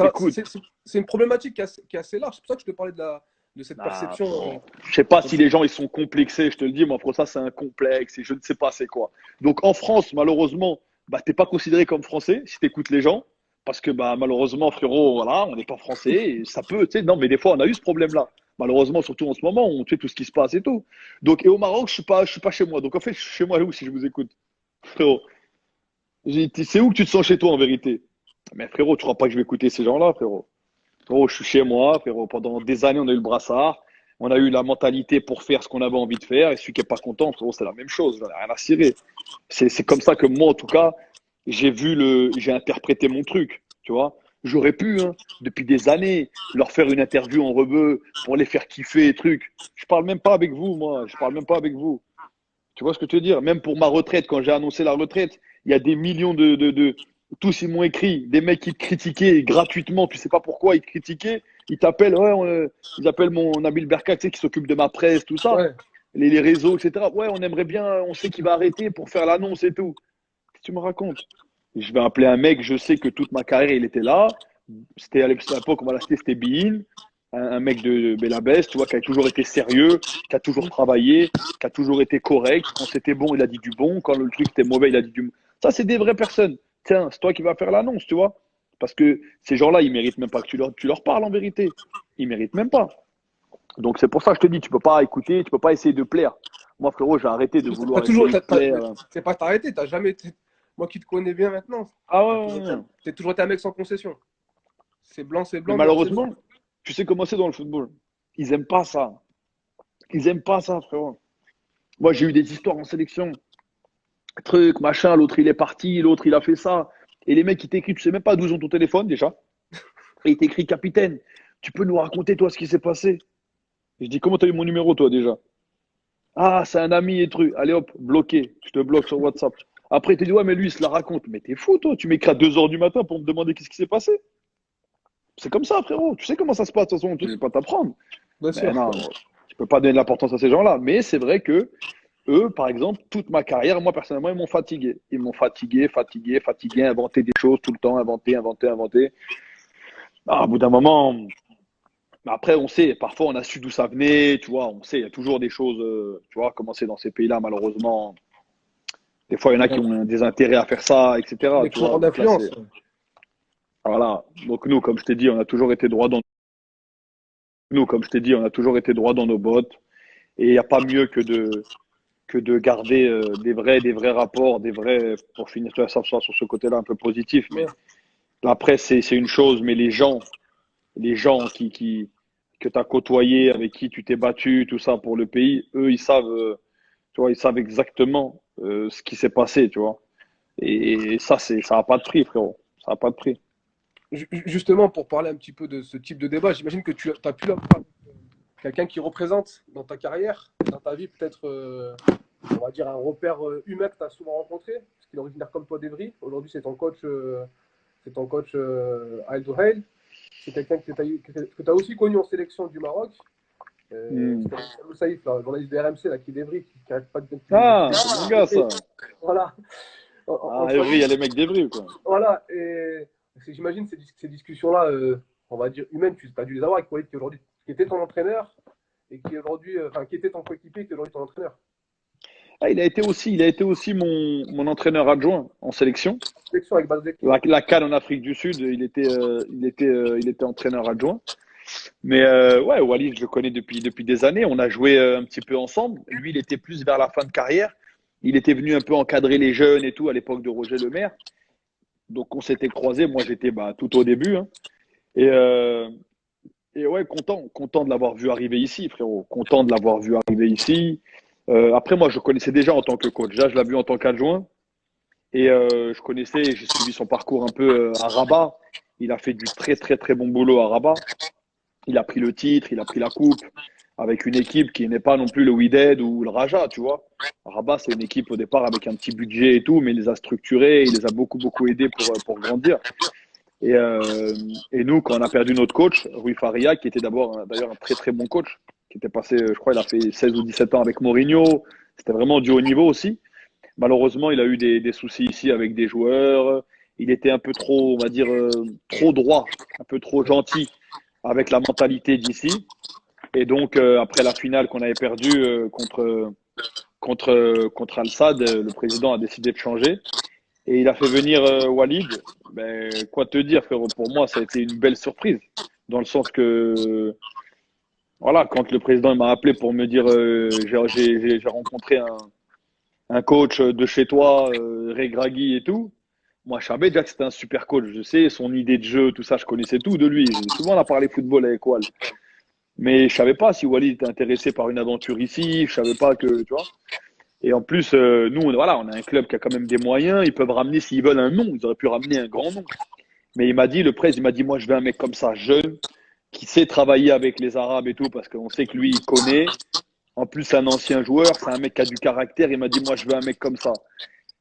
Écoute, c'est une problématique qui est assez large. C'est pour ça que je te parlais de cette ah, perception. je sais pas Comme si ça. les gens ils sont complexés, je te le dis, moi pour ça c'est un complexe et je ne sais pas c'est quoi. Donc en France, malheureusement, bah t'es pas considéré comme français si t'écoutes les gens, parce que bah malheureusement frérot, voilà, on n'est pas français et ça peut, tu sais, non mais des fois on a eu ce problème-là. Malheureusement, surtout en ce moment, on sait tout ce qui se passe et tout. Donc et au Maroc, je suis pas chez moi. Donc en fait, je suis chez moi où si je vous écoute, frérot. C'est où que tu te sens chez toi en vérité? Mais frérot, tu crois pas que je vais écouter ces gens-là, frérot? Frérot, je suis chez moi, frérot. Pendant des années, on a eu le brassard. On a eu la mentalité pour faire ce qu'on avait envie de faire. Et celui qui n'est pas content, frérot, c'est la même chose. J'en ai rien à cirer. C'est comme ça que moi, en tout cas, j'ai interprété mon truc. Tu vois, j'aurais pu, hein, depuis des années, leur faire une interview en rebeu pour les faire kiffer et trucs. Je parle même pas avec vous, moi. Je parle même pas avec vous. Tu vois ce que je veux dire? Même pour ma retraite, quand j'ai annoncé la retraite, il y a des millions tous ils m'ont écrit, des mecs qui te critiquaient gratuitement, tu sais pas pourquoi ils te critiquaient, ils t'appellent, ouais, ils appellent mon Nabil Berka, tu sais, qui s'occupe de ma presse, tout ça, Ouais. les réseaux, etc. Ouais, on aimerait bien, on sait qu'il va arrêter pour faire l'annonce et tout. Qu'est-ce que tu me racontes? Je vais appeler un mec, je sais que toute ma carrière, il était là. C'était à l'époque, voilà, c'était Bein, un mec de Belabès, tu vois, qui a toujours été sérieux, qui a toujours travaillé, qui a toujours été correct. Quand c'était bon, il a dit du bon. Quand le truc était mauvais, il a dit du mauvais. Ça, c'est des vraies personnes. Tiens, c'est toi qui vas faire l'annonce, tu vois. Parce que ces gens-là, ils méritent même pas que tu leur parles en vérité. Ils méritent même pas. Donc c'est pour ça que je te dis, tu peux pas écouter, tu peux pas essayer de plaire. Moi, frérot, j'ai arrêté de T'as vouloir toujours, essayer de plaire. c'est pas t'arrêter, t'as jamais été. Moi qui te connais bien maintenant, Ah ouais, ouais, ouais. t'as toujours été un mec sans concession. C'est Mais blanc, noir, c'est noir. malheureusement, tu sais comment c'est dans le football. Ils aiment pas ça. Ils aiment pas ça, frérot. Moi, j'ai eu des histoires en sélection. Truc, machin, l'autre il est parti, l'autre il a fait ça. Et les mecs, ils t'écrivent, tu sais même pas d'où ils ont ton téléphone déjà. Et ils t'écrivent, capitaine, tu peux nous raconter toi ce qui s'est passé? Et je dis, comment t'as eu mon numéro toi déjà? Ah, c'est un ami et truc. Allez hop, bloqué. Je te bloque sur WhatsApp. Après, il te dit, ouais, mais lui, il se la raconte. Mais t'es fou, toi. Tu m'écris à 2 heures du matin pour me demander qu'est-ce qui s'est passé. C'est comme ça, frérot. Tu sais comment ça se passe, de toute façon, je vais pas t'apprendre. Bien Mais sûr. non, tu peux pas donner de l'importance à ces gens-là. Mais c'est vrai que eux, par exemple, toute ma carrière, moi personnellement, ils m'ont fatigué. Ils m'ont fatigué, inventé des choses tout le temps, inventer. Ah, au bout d'un moment, après, on sait, parfois on a su d'où ça venait, tu vois, on sait, il y a toujours des choses, tu vois, comment c'est dans ces pays-là, malheureusement, Des fois, il y en a qui ont des intérêts à faire ça, etc. Des Tu vois. courants Donc là, d'influence. c'est voilà. Donc nous, comme je t'ai dit, on a toujours été droit dans nous, comme je t'ai dit, on a toujours été droit dans nos bottes. Et il n'y a pas mieux que de garder des vrais rapports, des vrais, pour finir tout ça sur ce côté-là un peu positif. Mais Ouais. la presse, c'est une chose, mais les gens que tu as côtoyés, avec qui tu t'es battu, tout ça pour le pays, eux, ils savent, tu vois, ils savent exactement ce qui s'est passé, tu vois. Et ça, ça n'a pas de prix, frérot. Ça n'a pas de prix. Justement, pour parler un petit peu de ce type de débat, j'imagine que tu as pu avoir quelqu'un qui représente dans ta carrière, dans ta vie, peut-être, on va dire, un repère humain que tu as souvent rencontré, parce qu'il est originaire comme toi d'Evry. Aujourd'hui, c'est ton coach Aïl Douhail. C'est quelqu'un que tu as aussi connu en sélection du Maroc. Hmm. C'est comme Salou Saïf, là, journaliste de RMC, là, qui est d'Evry, qui n'arrête pas de Ah, c'est mon gars, ça. voilà, Ah, entre Evry, il amis. y a les mecs d'Evry, quoi. Voilà, et j'imagine ces discussions-là, on va dire humaines, tu as dû les avoir avec Walid, qui était ton entraîneur, et qui aujourd'hui, enfin, qui était ton coéquipier, et qui est aujourd'hui ton entraîneur. Ah, il a été aussi mon entraîneur adjoint en sélection. Sélection avec Balzeki. La CAN en Afrique du Sud, il était entraîneur adjoint. Mais ouais, Walid, je le connais depuis des années. On a joué un petit peu ensemble. Lui, il était plus vers la fin de carrière. Il était venu un peu encadrer les jeunes et tout à l'époque de Roger Lemaire. Donc on s'était croisés. Moi, j'étais bah, tout au début. Hein. Et, euh, et ouais, content de l'avoir vu arriver ici, frérot. Content de l'avoir vu arriver ici. Après, moi, je connaissais déjà en tant que coach. Déjà, je l'ai vu en tant qu'adjoint. Et je connaissais, j'ai suivi son parcours un peu à Rabat. Il a fait du très très bon boulot à Rabat. Il a pris le titre, il a pris la coupe avec une équipe qui n'est pas non plus le Wydad ou le Raja, tu vois. Rabat, c'est une équipe au départ avec un petit budget et tout, mais il les a structurés, il les a beaucoup aidés pour grandir. Et, euh, et nous, quand on a perdu notre coach, Rui Faria, qui était d'ailleurs un très bon coach, qui était passé, je crois, il a fait 16 ou 17 ans avec Mourinho, c'était vraiment du haut niveau aussi. Malheureusement, il a eu des soucis ici avec des joueurs. Il était un peu trop, on va dire, trop droit, un peu trop gentil avec la mentalité d'ici. Et donc, après la finale qu'on avait perdue contre Al-Sadd, le président a décidé de changer. Et il a fait venir Walid. Ben, quoi te dire, frérot, pour moi, ça a été une belle surprise. Dans le sens que, voilà, quand le président m'a appelé pour me dire j'ai rencontré un coach de chez toi, Regragui et tout. Moi, je savais déjà que c'était un super coach. Je sais, son idée de jeu, tout ça, je connaissais tout de lui. Souvent, on a parlé football avec Wal. Mais je savais pas si Walid était intéressé par une aventure ici. Je savais pas que, tu vois. Et en plus, nous, voilà, on a un club qui a quand même des moyens. Ils peuvent ramener, s'ils veulent, un nom. Ils auraient pu ramener un grand nom. Mais il m'a dit, le presse, il m'a dit, moi, je veux un mec comme ça, jeune, qui sait travailler avec les Arabes et tout, parce qu'on sait que lui, il connaît. En plus, c'est un ancien joueur, c'est un mec qui a du caractère. Il m'a dit, moi, je veux un mec comme ça.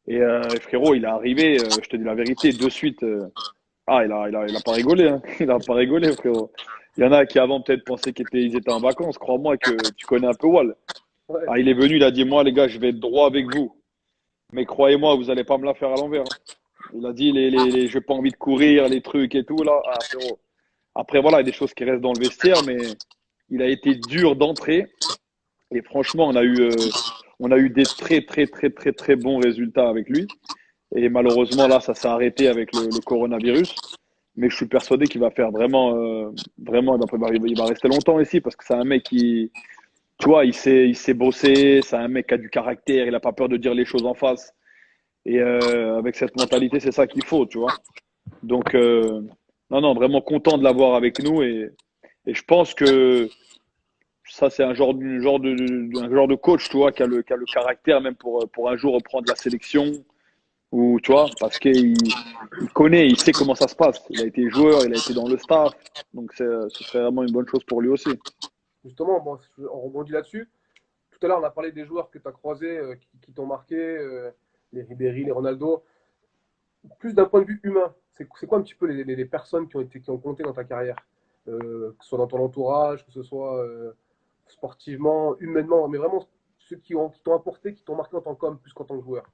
Et frérot, il est arrivé, je te dis la vérité, de suite. Il a pas rigolé, hein. Il a pas rigolé, frérot. Il y en a qui avant peut-être pensaient ils étaient en vacances. Crois-moi que tu connais un peu Wall. Ouais. Ah, il est venu, il a dit, moi, les gars, je vais être droit avec vous. Mais croyez-moi, vous allez pas me la faire à l'envers, hein. Il a dit, j'ai pas envie de courir, les trucs et tout, là. Ah, frérot. Après, voilà, il y a des choses qui restent dans le vestiaire, mais il a été dur d'entrée. Et franchement, on a eu des très bons résultats avec lui. Et malheureusement, là, ça s'est arrêté avec le coronavirus. Mais je suis persuadé qu'il va faire vraiment, il va rester longtemps ici parce que c'est un mec qui, tu vois, il sait bosser, c'est un mec qui a du caractère, il n'a pas peur de dire les choses en face. Et avec cette mentalité, c'est ça qu'il faut, tu vois. Donc, non, vraiment content de l'avoir avec nous et je pense que ça, c'est un genre de coach, tu vois, qui a le caractère même pour un jour reprendre la sélection ou tu vois, parce il connaît, il sait comment ça se passe. Il a été joueur, il a été dans le staff, donc ce serait vraiment une bonne chose pour lui aussi. Justement, bon, on rebondit là-dessus. Tout à l'heure, on a parlé des joueurs que tu as croisés, qui t'ont marqué, les Ribéry, les Ronaldo. Plus d'un point de vue humain, c'est quoi un petit peu les personnes qui ont compté dans ta carrière, que ce soit dans ton entourage, que ce soit sportivement, humainement, mais vraiment ceux qui t'ont apporté, qui t'ont marqué en tant qu'homme plus qu'en tant que joueur.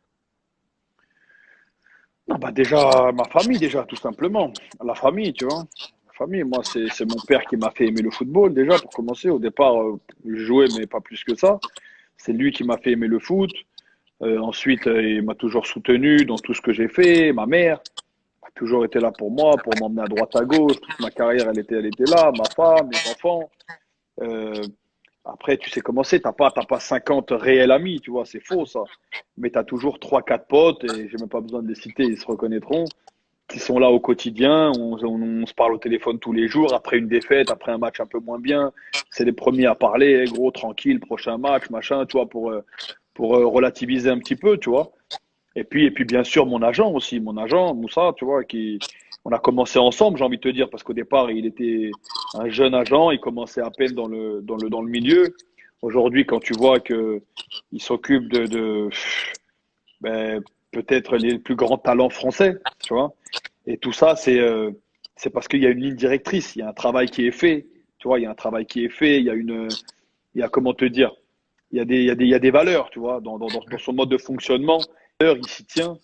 Ah bah déjà, ma famille, déjà, tout simplement. La famille, tu vois. La famille, moi, c'est mon père qui m'a fait aimer le football, déjà, pour commencer. Au départ, je jouais, mais pas plus que ça. C'est lui qui m'a fait aimer le foot. Ensuite, il m'a toujours soutenu dans tout ce que j'ai fait. Ma mère a toujours été là pour moi, pour m'emmener à droite à gauche. Toute ma carrière, elle était là. Ma femme, mes enfants. Euh, Après, tu sais comment c'est. T'as pas 50 réels amis, tu vois. C'est faux, ça. Mais t'as toujours trois quatre potes, et j'ai même pas besoin de les citer, ils se reconnaîtront, qui sont là au quotidien. On se parle au téléphone tous les jours. Après une défaite, après un match un peu moins bien, c'est les premiers à parler. Eh, gros, tranquille, prochain match, machin, tu vois, pour relativiser un petit peu, tu vois. Et puis, bien sûr, mon agent aussi, mon agent, Moussa, tu vois, on a commencé ensemble, j'ai envie de te dire, parce qu'au départ, il était un jeune agent, il commençait à peine dans le milieu. Aujourd'hui, quand tu vois que il s'occupe ben, peut-être les plus grands talents français, tu vois, et tout ça, c'est parce qu'il y a une ligne directrice, il y a un travail qui est fait, tu vois, il y a un travail qui est fait, il y a comment te dire, il y a des valeurs, tu vois, dans son mode de fonctionnement. Il s'y tient.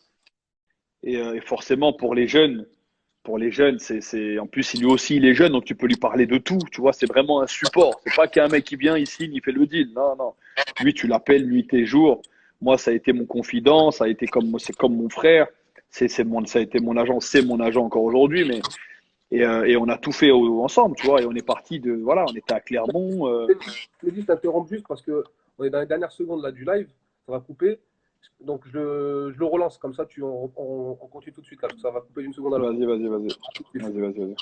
Et forcément, pour les jeunes, en plus, lui aussi, il est jeune, donc tu peux lui parler de tout, tu vois, c'est vraiment un support. C'est pas qu'un mec qui vient ici, il fait le deal. Non, non. Lui, tu l'appelles nuit et jour. Moi, ça a été mon confident, c'est comme mon frère. Ça a été mon agent, c'est mon agent encore aujourd'hui, et on a tout fait ensemble, tu vois, et on est parti voilà, on était à Clermont. Je t'interromps juste parce que on est dans les dernières secondes là, du live, ça va couper. Donc je le relance, comme ça on continue tout de suite là, ça va couper d'une seconde à l'autre. Vas-y, vas-y, vas-y. Vas-y, vas-y, vas-y.